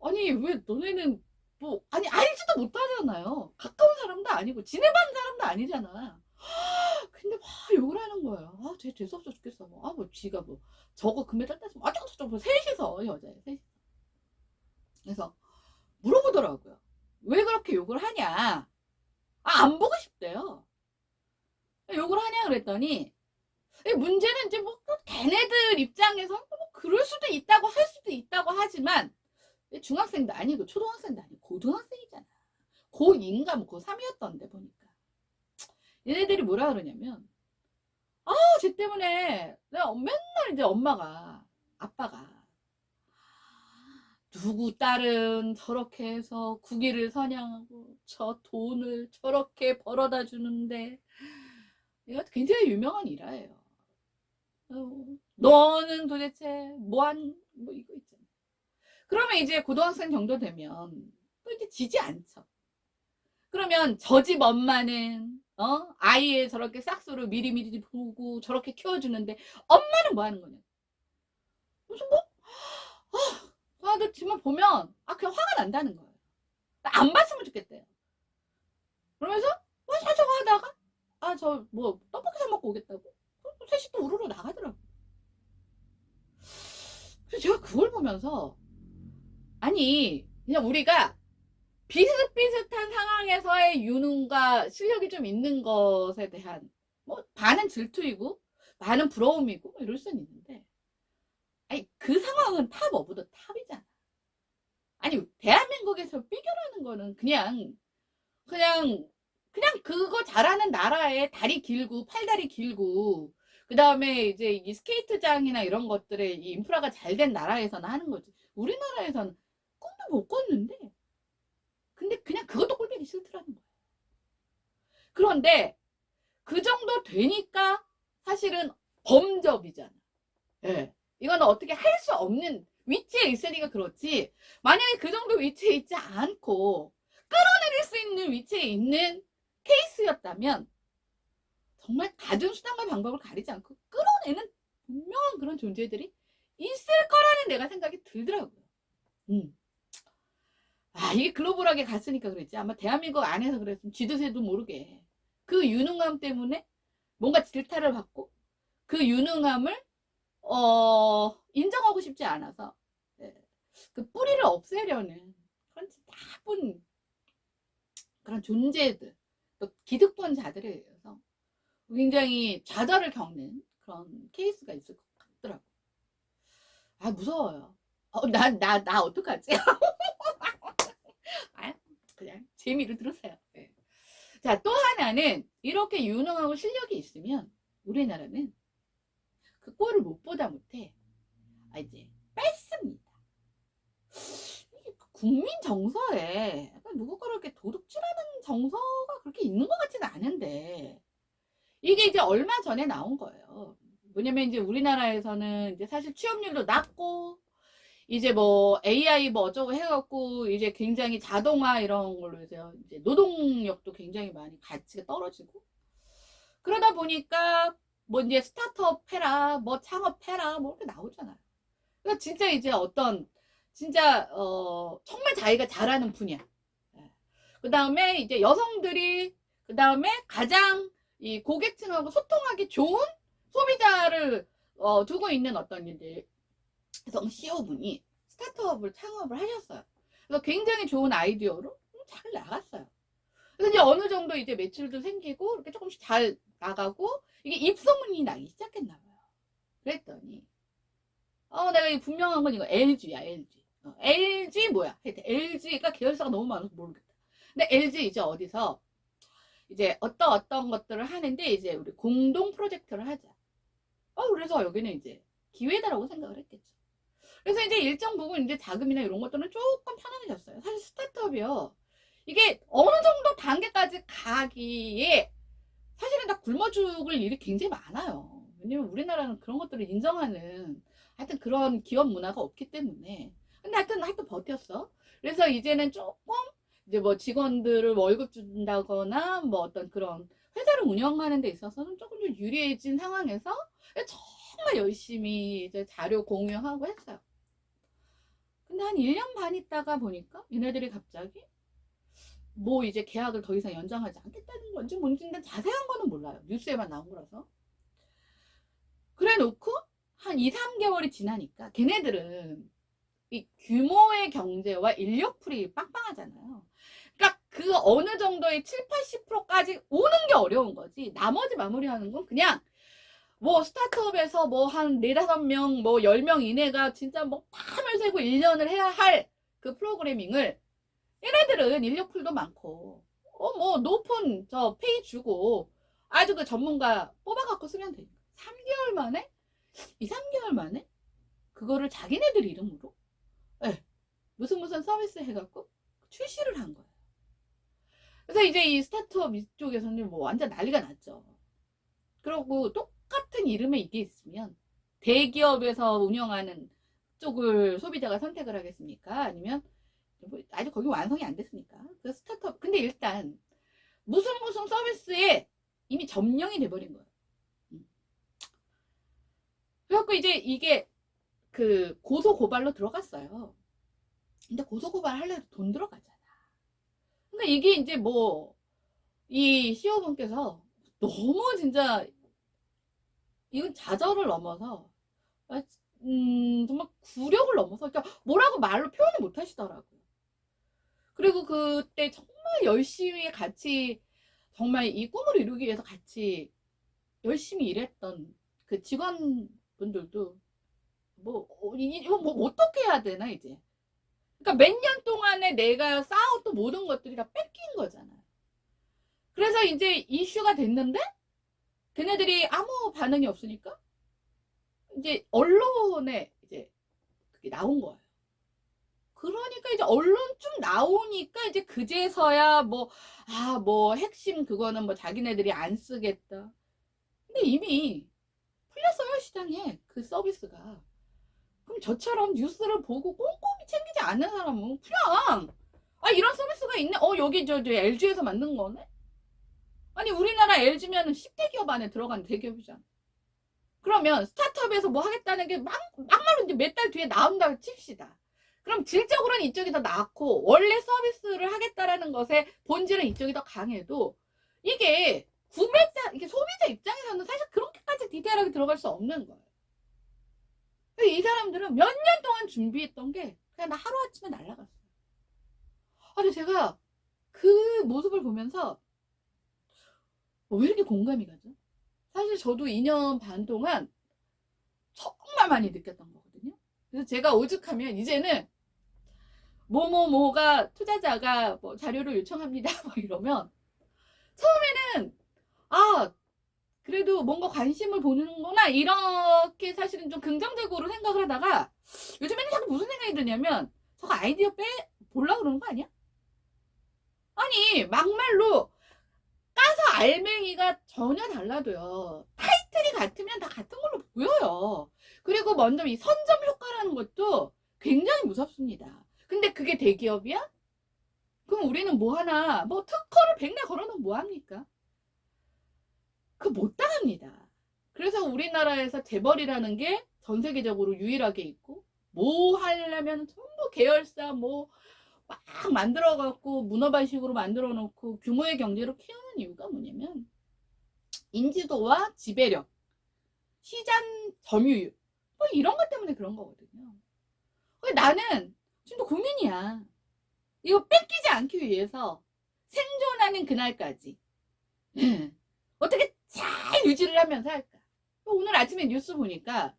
아니 왜 너네는 뭐 아니 알지도 못하잖아요. 가까운 사람도 아니고 지내본 사람도 아니잖아. 근데 막 욕을 하는 거예요. 쟤 재수없어 죽겠어. 뭐 지가 뭐 저거 금메달 땄으면 어쩌고저쩌고 뭐 셋이서 여자애 셋이. 그래서 물어보더라고요. 왜 그렇게 욕을 하냐? 안 보고 싶대요. 욕을 하냐 그랬더니 문제는 이제 뭐 걔네들 입장에서 뭐 그럴 수도 있다고 할 수도 있다고 하지만 중학생도 아니고 초등학생도 아니고 고등학생이잖아. 고2인가 뭐 고3이었던데 보니까 얘네들이 뭐라 그러냐면 쟤 때문에 내가 맨날 이제 아빠가 누구 딸은 저렇게 해서 국위를 선양하고 저 돈을 저렇게 벌어다 주는데 이거 굉장히 유명한 일화예요. 너는 도대체 뭐 이거 있잖아. 그러면 이제 고등학생 정도 되면 또 이제 지지 않죠. 그러면 저 집 엄마는 아이의 저렇게 싹수를 미리미리 보고 저렇게 키워주는데 엄마는 뭐 하는 거냐? 무슨 뭐? 너 지만 보면 그냥 화가 난다는 거예요. 안 봤으면 좋겠대요. 그러면서 저거 하다가 저 뭐 떡볶이 사 먹고 오겠다고 셋이 또 우르르 나가더라고. 그래서 제가 그걸 보면서 아니 그냥 우리가 비슷비슷한 상황에서의 유능과 실력이 좀 있는 것에 대한 뭐 반은 질투이고 반은 부러움이고 이럴 수는 있는데 아니 그 상황은 탑 오브 더 탑이잖아. 아니 대한민국에서 비교하는 거는 그냥 그거 잘하는 나라에 다리 길고 팔다리 길고 그 다음에 이제 이 스케이트장이나 이런 것들의 이 인프라가 잘 된 나라에서는 하는 거지. 우리나라에서는 꿈도 못 꿨는데 근데 그냥 그것도 꼴보기 싫더라는 거야. 그런데 그 정도 되니까 사실은 범접이잖아. 예. 이거는 어떻게 할 수 없는 위치에 있으니까 그렇지. 만약에 그 정도 위치에 있지 않고 끌어내릴 수 있는 위치에 있는 케이스였다면 정말 가진 수단과 방법을 가리지 않고 끌어내는 분명한 그런 존재들이 있을 거라는 내가 생각이 들더라고요. 이게 글로벌하게 갔으니까 그랬지. 아마 대한민국 안에서 그랬으면 쥐도새도 모르게 그 유능함 때문에 뭔가 질타를 받고 그 유능함을 인정하고 싶지 않아서 그 뿌리를 없애려는 그런 나쁜 그런 존재들 또 기득권자들에 의해서 굉장히 좌절을 겪는 그런 케이스가 있을 것 같더라고. 무서워요. 나 어떡하지? 그냥 재미를 들으세요. 네. 자, 또 하나는 이렇게 유능하고 실력이 있으면 우리나라는 그 꼴을 못 보다 못해 이제 뺐습니다. 국민 정서에 누구 그렇게 도둑질하는 정서가 그렇게 있는 것 같지는 않은데 이게 이제 얼마 전에 나온 거예요. 뭐냐면 이제 우리나라에서는 이제 사실 취업률도 낮고 이제 뭐 AI 뭐 어쩌고 해갖고 이제 굉장히 자동화 이런 걸로 해서 이제 노동력도 굉장히 많이 가치가 떨어지고 그러다 보니까 뭐 이제 스타트업 해라 뭐 창업해라 뭐 이렇게 나오잖아요. 그러니까 진짜 이제 어떤 진짜 정말 자기가 잘하는 분야. 그 다음에 이제 여성들이 그 다음에 가장 이 고객층하고 소통하기 좋은 소비자를 두고 있는 어떤 이제 여성 CEO분이 스타트업을 창업을 하셨어요. 그래서 굉장히 좋은 아이디어로 잘 나갔어요. 그래서 이제 어느 정도 이제 매출도 생기고 이렇게 조금씩 잘 나가고 이게 입소문이 나기 시작했나 봐요. 그랬더니 내가 이 분명한 건 이거 LG야, LG. LG 뭐야? 하여튼 LG가 계열사가 너무 많아서 모르겠다. 근데 LG 이제 어디서 이제 어떤 것들을 하는데 이제 우리 공동 프로젝트를 하자. 그래서 여기는 이제 기회다라고 생각을 했겠죠. 그래서 이제 일정 부분 이제 자금이나 이런 것들은 조금 편안해졌어요. 사실 스타트업이요. 이게 어느 정도 단계까지 가기에 사실은 다 굶어 죽을 일이 굉장히 많아요. 왜냐면 우리나라는 그런 것들을 인정하는 하여튼 그런 기업 문화가 없기 때문에. 근데 하여튼 버텼어. 그래서 이제는 조금 이제 뭐 직원들을 월급 준다거나 뭐 어떤 그런 회사를 운영하는 데 있어서는 조금 좀 유리해진 상황에서 정말 열심히 이제 자료 공유하고 했어요. 근데 한 1년 반 있다가 보니까 얘네들이 갑자기 뭐 이제 계약을 더 이상 연장하지 않겠다는 건지 뭔지는 자세한 거는 몰라요. 뉴스에만 나온 거라서. 그래 놓고 한 2, 3개월이 지나니까 걔네들은 이 규모의 경제와 인력풀이 빵빵하잖아요. 그러니까 그 어느 정도의 7, 80%까지 오는 게 어려운 거지. 나머지 마무리하는 건 그냥 뭐 스타트업에서 뭐 한 4, 5명, 뭐 10명 이내가 진짜 뭐 탐을 세고 1년을 해야 할 그 프로그래밍을 얘네들은 인력풀도 많고 뭐 높은 저 페이 주고 아주 그 전문가 뽑아갖고 쓰면 되니까 3개월 만에 2, 3개월 만에 그거를 자기네들 이름으로 무슨 서비스 해갖고 출시를 한 거예요. 그래서 이제 이 스타트업 이쪽에서는 뭐 완전 난리가 났죠. 그리고 똑같은 이름에 이게 있으면 대기업에서 운영하는 쪽을 소비자가 선택을 하겠습니까? 아니면 뭐 아직 거기 완성이 안 됐으니까. 그 스타트업 근데 일단 무슨 서비스에 이미 점령이 돼버린 거예요. 그래갖고 이제 이게 그 고소 고발로 들어갔어요. 근데 고소 고발 하려도 돈 들어가잖아. 근데 이게 이제 뭐 이 CEO분께서 너무 진짜 이건 자절을 넘어서 정말 굴욕을 넘어서 그러니까 뭐라고 말로 표현을 못 하시더라고요. 그리고 그때 정말 열심히 같이 정말 이 꿈을 이루기 위해서 같이 열심히 일했던 그 직원분들도 이거 뭐 어떻게 해야 되나 이제. 그러니까 몇 년 동안에 내가 쌓았던 모든 것들이 다 뺏긴 거잖아요. 그래서 이제 이슈가 됐는데 걔네들이 아무 반응이 없으니까 이제 언론에 이제 그게 나온 거예요. 그러니까 이제 언론 좀 나오니까 이제 그제서야 뭐 핵심 그거는 뭐 자기네들이 안 쓰겠다. 근데 이미 풀렸어요, 시장에 그 서비스가. 그럼 저처럼 뉴스를 보고 꼼꼼히 챙기지 않는 사람은 그냥 이런 서비스가 있네. 여기 저 LG에서 만든 거네. 아니 우리나라 LG면은 10대 기업 안에 들어가는 대기업이잖아. 그러면 스타트업에서 뭐 하겠다는 게 막말로 이제 몇 달 뒤에 나온다고 칩시다. 그럼 질적으로는 이쪽이 더 낫고 원래 서비스를 하겠다라는 것의 본질은 이쪽이 더 강해도 이게 이게 소비자 입장에서는 사실 그렇게까지 디테일하게 들어갈 수 없는 거예요. 이 사람들은 몇 년 동안 준비했던 게 그냥 나 하루아침에 날아갔어요. 근데 제가 그 모습을 보면서 왜 이렇게 공감이 가죠? 사실 저도 2년 반 동안 정말 많이 느꼈던 거거든요. 그래서 제가 오죽하면 이제는 뭐가 투자자가 뭐 자료를 요청합니다 뭐 이러면 처음에는 그래도 뭔가 관심을 보는구나 이렇게 사실은 좀 긍정적으로 생각을 하다가 요즘에는 자꾸 무슨 생각이 드냐면 저거 아이디어 보려고 그러는 거 아니야? 아니 막말로 까서 알맹이가 전혀 달라도요 타이틀이 같으면 다 같은 걸로 보여요. 그리고 먼저 이 선점 효과라는 것도 굉장히 무섭습니다. 근데 그게 대기업이야? 그럼 우리는 뭐 하나 특허를 백내 걸어놓으면 뭐합니까? 그거 못 당합니다. 그래서 우리나라에서 재벌이라는 게 전 세계적으로 유일하게 있고 뭐 하려면 전부 계열사 막 만들어갖고 문어발식으로 만들어 놓고 규모의 경제로 키우는 이유가 뭐냐면 인지도와 지배력, 시장 점유율 이런 것 때문에 그런 거거든요. 나는 지금도 고민이야. 이거 뺏기지 않기 위해서 생존하는 그날까지 어떻게 잘 유지를 하면서 할까? 오늘 아침에 뉴스 보니까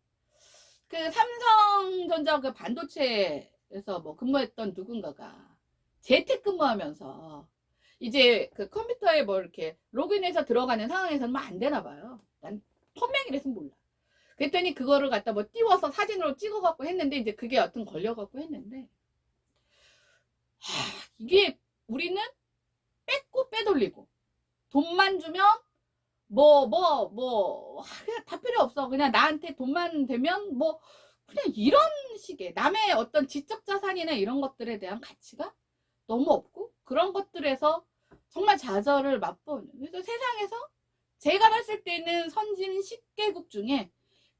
그 삼성전자 그 반도체에서 뭐 근무했던 누군가가 재택근무하면서 이제 그 컴퓨터에 뭐 이렇게 로그인해서 들어가는 상황에서는 뭐 안 되나 봐요. 난 펌맹이라서 몰라. 그랬더니 그거를 갖다 뭐 띄워서 사진으로 찍어갖고 했는데 이제 그게 여튼 걸려갖고 했는데 이게 우리는 뺏고 빼돌리고 돈만 주면 그냥 다 필요 없어. 그냥 나한테 돈만 되면 뭐 그냥 이런 식의 남의 어떤 지적 자산이나 이런 것들에 대한 가치가 너무 없고 그런 것들에서 정말 좌절을 맛보는. 그래서 세상에서 제가 봤을 때는 선진 10개국 중에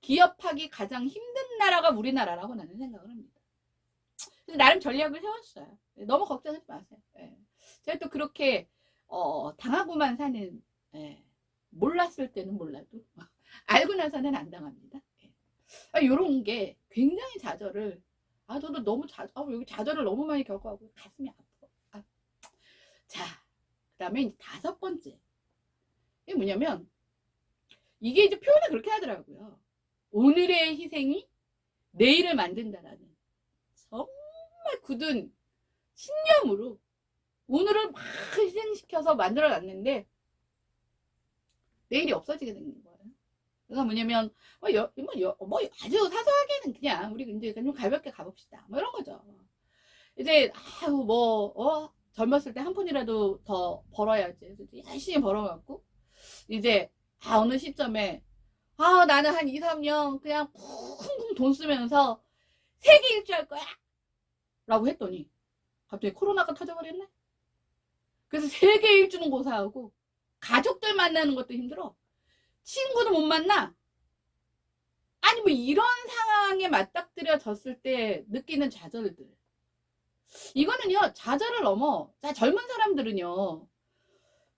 기업하기 가장 힘든 나라가 우리나라라고 나는 생각을 합니다. 그래서 나름 전략을 세웠어요. 너무 걱정하지 마세요. 제가 또 그렇게 당하고만 사는 몰랐을 때는 몰라도 알고 나서는 안 당합니다. 요런 게 굉장히 좌절을 저도 너무 여기 좌절을 너무 많이 겪어하고 가슴이 아파. 자, 그 다음에 이제 5번째. 이게 뭐냐면 이게 이제 표현을 그렇게 하더라고요. 오늘의 희생이 내일을 만든다라는 정말 굳은 신념으로 오늘을 막 희생시켜서 만들어 놨는데 내일이 없어지게 되는 거예요. 그래서 뭐냐면 아주 사소하게는 그냥 우리 이제 좀 가볍게 가봅시다. 뭐 이런 거죠. 이제 젊었을 때 한 푼이라도 더 벌어야지. 열심히 벌어갖고 이제 어느 시점에 나는 한 2, 3년 그냥 쿵쿵 돈 쓰면서 세계 일주할 거야 라고 했더니 갑자기 코로나가 터져버렸네. 그래서 세계 일주는 고사하고 가족들 만나는 것도 힘들어. 친구도 못 만나. 아니 뭐 이런 상황에 맞닥뜨려졌을 때 느끼는 좌절들. 이거는요 좌절을 넘어. 자, 젊은 사람들은요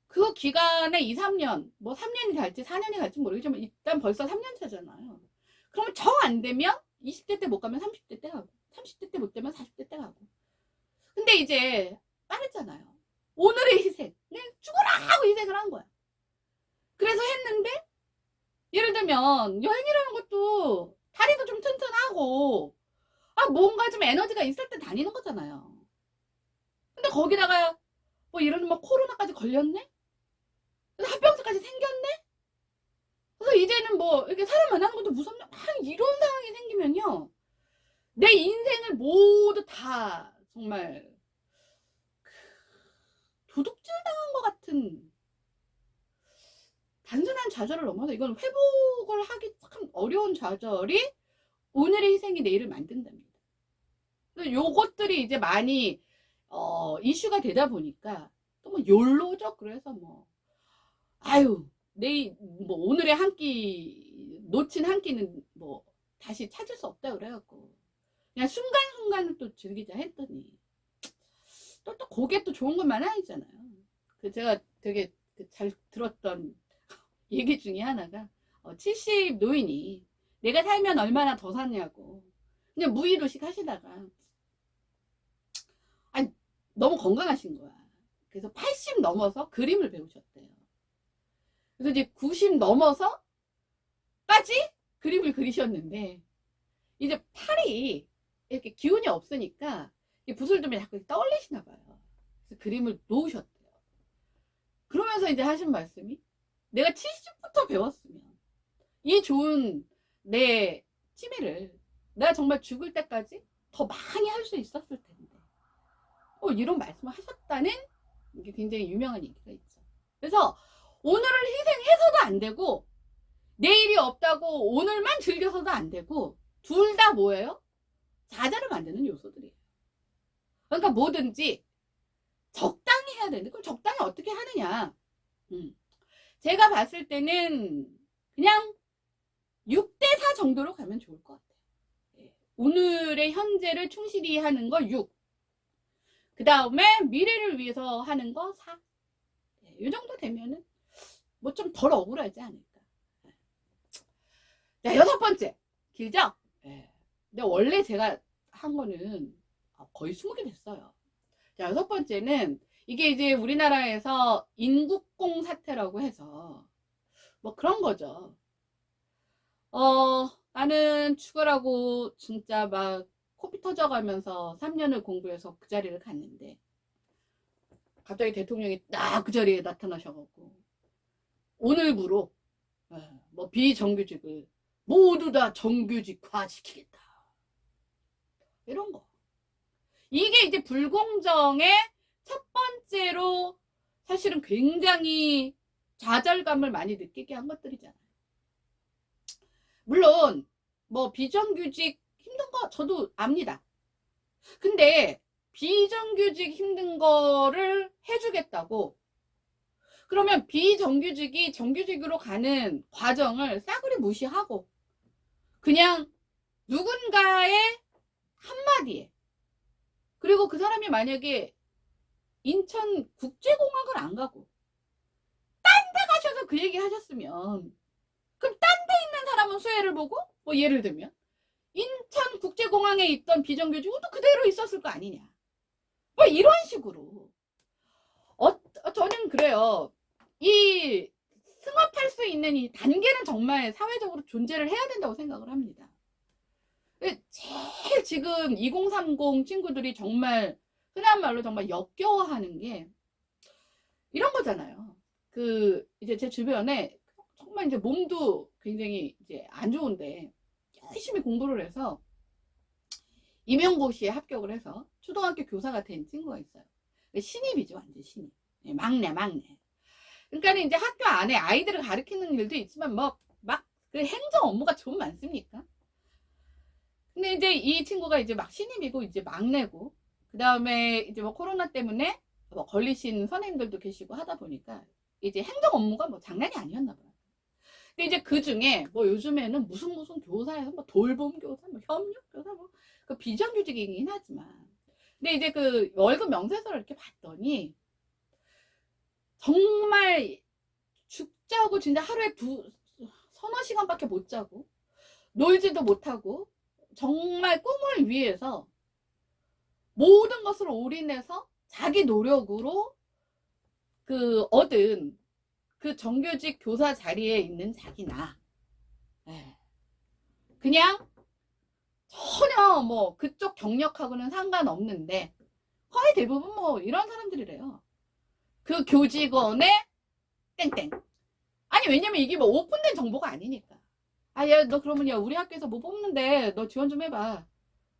그 기간에 2, 3년 뭐 3년이 갈지 4년이 갈지 모르겠지만 일단 벌써 3년 차잖아요. 그러면 정 안 되면 20대 때 못 가면 30대 때 가고 30대 때 못 되면 40대 때 가고. 근데 이제 빠르잖아요. 오늘의 희생. 그냥 죽어라 하고 희생을 한 거야. 그래서 했는데 예를 들면 여행이라는 것도 다리도 좀 튼튼하고 뭔가 좀 에너지가 있을 때 다니는 거잖아요. 근데 거기다가 뭐 이런 코로나까지 걸렸네? 합병증까지 생겼네? 그래서 이제는 뭐 이렇게 사람 만나는 것도 무섭네? 이런 상황이 생기면요 내 인생을 모두 다 정말 도둑질 당한 것 같은 단순한 좌절을 넘어서 이건 회복을 하기 참 어려운 좌절이 오늘의 희생이 내일을 만든답니다. 그래서 요것들이 이제 많이 이슈가 되다 보니까 또 뭐 욜로죠. 그래서 내일 오늘의 한 끼 놓친 한 끼는 뭐 다시 찾을 수 없다 그래갖고 그냥 순간순간을 또 즐기자 했더니 또 그게 또 좋은 것만 아니잖아요. 제가 되게 잘 들었던 얘기 중에 하나가 70 노인이 내가 살면 얼마나 더 사냐고 그냥 무의도식 하시다가 너무 건강하신 거야. 그래서 80 넘어서 그림을 배우셨대요. 그래서 이제 90 넘어서까지 그림을 그리셨는데 이제 팔이 이렇게 기운이 없으니까 붓을 두면 자꾸 떠올리시나 봐요. 그래서 그림을 놓으셨대요. 그러면서 이제 하신 말씀이 내가 70부터 배웠으면 이 좋은 내 취미를 내가 정말 죽을 때까지 더 많이 할 수 있었을 텐데 이런 말씀을 하셨다는 이게 굉장히 유명한 얘기가 있죠. 그래서 오늘을 희생해서도 안 되고 내일이 없다고 오늘만 즐겨서도 안 되고 둘 다 뭐예요? 좌절을 만드는 요소들이에요. 그러니까 뭐든지 적당히 해야 되는데 그럼 적당히 어떻게 하느냐. 제가 봤을 때는 그냥 6대4 정도로 가면 좋을 것 같아요. 오늘의 현재를 충실히 하는 거 6. 그 다음에 미래를 위해서 하는 거 4. 이 정도 되면은 뭐 좀 덜 억울하지 않을까. 자, 6번째. 길죠? 근데 원래 제가 한 거는 거의 20개 됐어요. 자, 6번째는 이게 이제 우리나라에서 인국공 사태라고 해서 뭐 그런 거죠. 나는 죽으라고 진짜 막 코피 터져가면서 3년을 공부해서 그 자리를 갔는데 갑자기 대통령이 딱 그 자리에 나타나셔갖고 오늘부로 뭐 비정규직을 모두 다 정규직화시키겠다. 이런 거. 이게 이제 불공정의 첫 번째로 사실은 굉장히 좌절감을 많이 느끼게 한 것들이잖아요. 물론 뭐 비정규직 힘든 거 저도 압니다. 근데 비정규직 힘든 거를 해주겠다고 그러면 비정규직이 정규직으로 가는 과정을 싸그리 무시하고 그냥 누군가의 한마디에 그리고 그 사람이 만약에 인천국제공항을 안 가고 딴 데 가셔서 그 얘기 하셨으면 그럼 딴 데 있는 사람은 수혜를 보고 뭐 예를 들면 인천국제공항에 있던 비정규직은 또 그대로 있었을 거 아니냐 뭐 이런 식으로 저는 그래요. 이 승업할 수 있는 이 단계는 정말 사회적으로 존재를 해야 된다고 생각을 합니다. 제일 지금 2030 친구들이 정말 흔한 말로 정말 역겨워하는 게 이런 거잖아요. 그 이제 제 주변에 정말 이제 몸도 굉장히 이제 안 좋은데 열심히 공부를 해서 임용고시에 합격을 해서 초등학교 교사가 된 친구가 있어요. 신입이죠, 완전 신입. 막내. 그러니까 이제 학교 안에 아이들을 가르치는 일도 있지만 뭐 막 그 행정 업무가 좀 많습니까? 근데 이제 이 친구가 이제 막 신입이고 이제 막내고 그 다음에 이제 뭐 코로나 때문에 뭐 걸리신 선생님들도 계시고 하다 보니까 이제 행정 업무가 뭐 장난이 아니었나 봐요. 근데 이제 그 중에 뭐 요즘에는 무슨 교사에서 뭐 돌봄 교사, 뭐 협력 교사, 뭐 그 비정규직이긴 하지만 근데 이제 그 월급 명세서를 이렇게 봤더니 정말 죽자고 진짜 하루에 서너 시간밖에 못 자고 놀지도 못하고 정말 꿈을 위해서 모든 것을 올인해서 자기 노력으로 그 얻은 그 정규직 교사 자리에 있는 자기나 그냥 전혀 뭐 그쪽 경력하고는 상관없는데 거의 대부분 뭐 이런 사람들이래요. 그 교직원의 땡땡. 아니 왜냐면 이게 뭐 오픈된 정보가 아니니까. 야 너 그러면 야 우리 학교에서 뭐 뽑는데 너 지원 좀 해봐.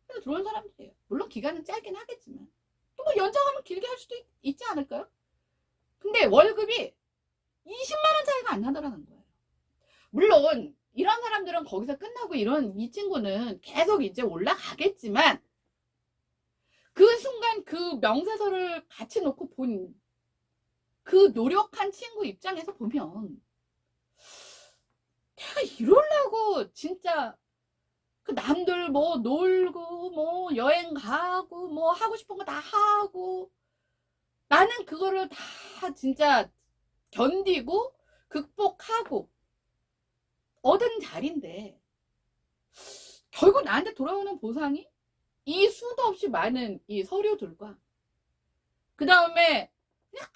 그래서 들어온 사람들이에요. 물론 기간은 짧긴 하겠지만 또 뭐 연장하면 길게 할 수도 있지 않을까요? 근데 월급이 20만원 차이가 안 나더라는 거예요. 물론 이런 사람들은 거기서 끝나고 이 친구는 계속 이제 올라가겠지만 그 순간 그 명세서를 같이 놓고 본 그 노력한 친구 입장에서 보면 내가 이러려고 진짜 그 남들 뭐 놀고 뭐 여행 가고 뭐 하고 싶은 거 다 하고 나는 그거를 다 진짜 견디고 극복하고 얻은 자리인데 결국 나한테 돌아오는 보상이 이 수도 없이 많은 이 서류들과 그 다음에 그냥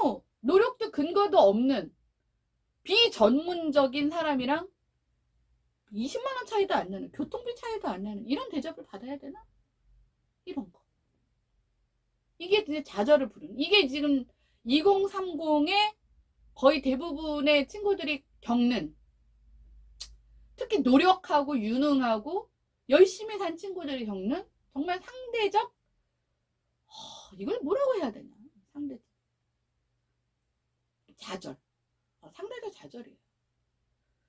아무 노력도 근거도 없는 비전문적인 사람이랑 20만원 차이도 안 나는 교통비 차이도 안 나는 이런 대접을 받아야 되나? 이런 거 이게 이제 좌절을 부르는 이게 지금 2030의 거의 대부분의 친구들이 겪는 특히 노력하고 유능하고 열심히 산 친구들이 겪는 정말 상대적 이걸 뭐라고 해야 되나 상대적 좌절 상대적 좌절이에요.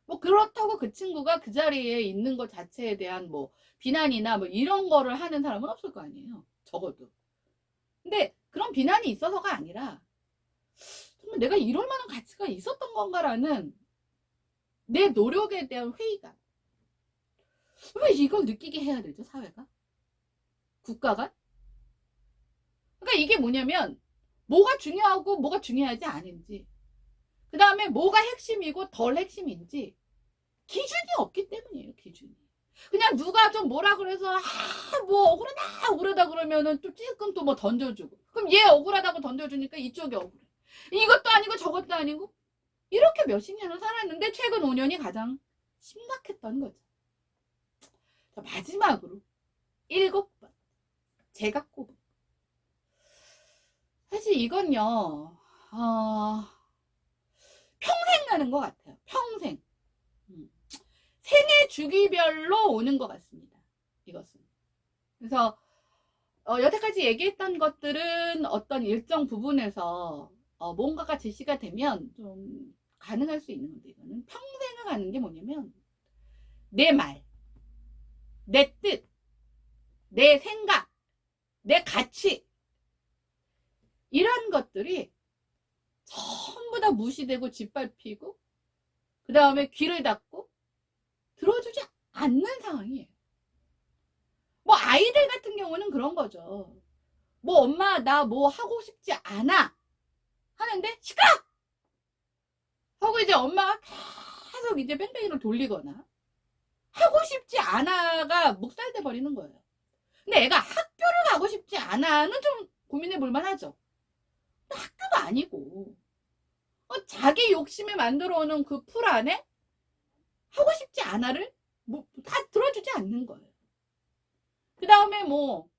뭐 그렇다고 그 친구가 그 자리에 있는 것 자체에 대한 뭐 비난이나 뭐 이런 거를 하는 사람은 없을 거 아니에요. 적어도. 근데 그런 비난이 있어서가 아니라 정말 내가 이럴 만한 가치가 있었던 건가라는 내 노력에 대한 회의감. 왜 이걸 느끼게 해야 되죠, 사회가? 국가가? 그러니까 이게 뭐냐면 뭐가 중요하고 뭐가 중요하지 않은지 그 다음에 뭐가 핵심이고 덜 핵심인지 기준이 없기 때문이에요. 기준이. 그냥 누가 좀 뭐라 그래서 뭐 억울하다 그러면은 또 찔끔 또 뭐 던져주고 그럼 얘 억울하다고 던져주니까 이쪽이 억울해. 이것도 아니고 저것도 아니고 이렇게 몇십 년을 살았는데 최근 5년이 가장 심각했던 거죠. 자, 마지막으로 7번 제가 꼽은, 사실 이건요 평생 가는 것 같아요. 평생. 생애 주기별로 오는 것 같습니다. 이것은. 그래서 여태까지 얘기했던 것들은 어떤 일정 부분에서 뭔가가 제시가 되면 좀 가능할 수 있는 건데, 이거는 평생을 가는 게 뭐냐면 내 말, 내 뜻, 내 생각, 내 가치, 이런 것들이 전부 다 무시되고 짓밟히고 그 다음에 귀를 닫고 들어주지 않는 상황이에요. 뭐 아이들 같은 경우는 그런 거죠. 뭐 엄마 나 뭐 하고 싶지 않아 하는데 시끄러! 하고 이제 엄마가 계속 이제 뺑뺑이를 돌리거나 하고 싶지 않아가 묵살돼 버리는 거예요. 근데 애가 학교를 가고 싶지 않아는 좀 고민해 볼 만하죠. 학교도 아니고 자기 욕심에 만들어 오는 그 풀 안에 하고 싶지 않아를 뭐 다 들어주지 않는 거예요. 그 다음에 뭐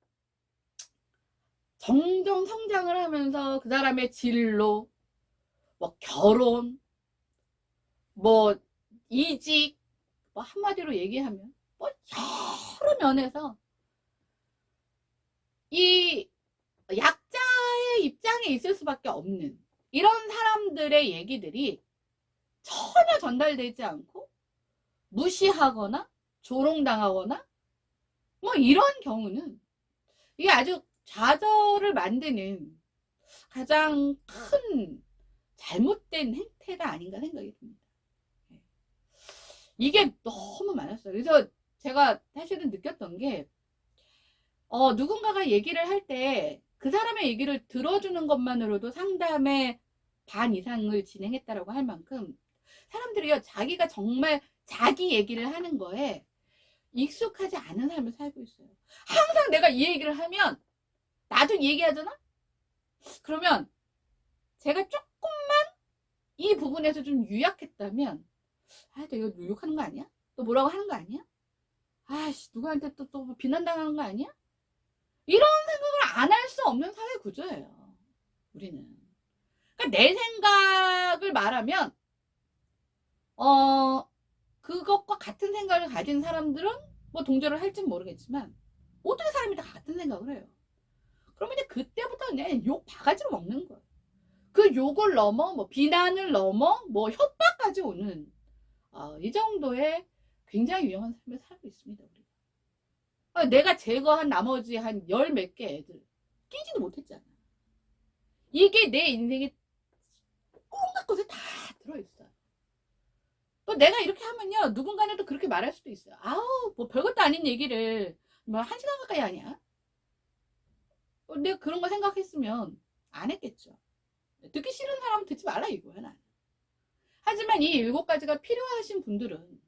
점점 성장을 하면서 그 사람의 진로, 뭐 결혼, 뭐 이직, 뭐 한마디로 얘기하면 뭐 여러 면에서 이 약자의 입장에 있을 수밖에 없는 이런 사람들의 얘기들이 전혀 전달되지 않고 무시하거나 조롱당하거나 뭐 이런 경우는 이게 아주 좌절을 만드는 가장 큰 잘못된 행태가 아닌가 생각이 듭니다. 이게 너무 많았어요. 그래서 제가 사실은 느꼈던 게 누군가가 얘기를 할 때 그 사람의 얘기를 들어주는 것만으로도 상담의 반 이상을 진행했다라고 할 만큼 사람들이요, 자기가 정말 자기 얘기를 하는 거에 익숙하지 않은 삶을 살고 있어요. 항상 내가 이 얘기를 하면 나도 얘기하잖아? 그러면 제가 조금만 이 부분에서 좀 유약했다면 내가 욕하는 거 아니야? 또 뭐라고 하는 거 아니야? 아씨, 누구한테 또 비난당하는 거 아니야? 이런 생각을 안 할 수 없는 사회 구조예요, 우리는. 그러니까 내 생각을 말하면 그것과 같은 생각을 가진 사람들은 뭐 동조를 할지는 모르겠지만 모든 사람이 다 같은 생각을 해요. 그러면 이제 그때부터 그냥 욕 바가지로 먹는 거예요. 그 욕을 넘어 뭐 비난을 넘어 뭐 협박까지 오는 이 정도의 굉장히 위험한 삶을 살고 있습니다, 우리가. 내가 제거한 나머지 한 열 몇 개 애들 끼지도 못했잖아. 이게 내 인생에 온갖 것에 다 들어있어요. 또 내가 이렇게 하면요, 누군가는 또 그렇게 말할 수도 있어요. 아우, 뭐 별것도 아닌 얘기를 뭐 1시간 가까이 하냐? 내가 그런 거 생각했으면 안 했겠죠. 듣기 싫은 사람은 듣지 말라 이거야, 나는. 하지만 이 7가지가 필요하신 분들은,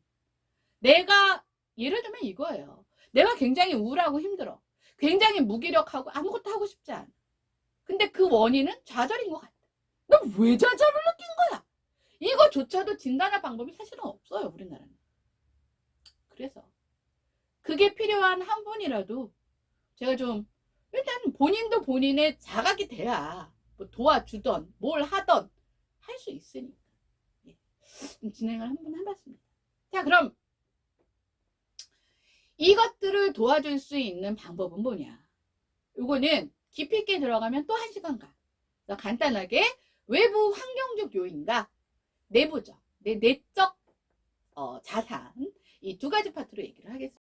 내가 예를 들면 이거예요. 내가 굉장히 우울하고 힘들어. 굉장히 무기력하고 아무것도 하고 싶지 않아. 근데 그 원인은 좌절인 것 같아. 너 왜 좌절을 느낀 거야? 이거조차도 진단할 방법이 사실은 없어요, 우리나라는. 그래서 그게 필요한 한 분이라도 제가 좀 일단 본인도 본인의 자각이 돼야 뭐 도와주던 뭘 하던 할 수 있으니까 진행을 한번 해봤습니다. 자, 그럼 이것들을 도와줄 수 있는 방법은 뭐냐? 요거는 깊이 있게 들어가면 또 1시간 가. 간단하게 외부 환경적 요인과 내부적, 내 내적 자산, 이 2가지 파트로 얘기를 하겠습니다.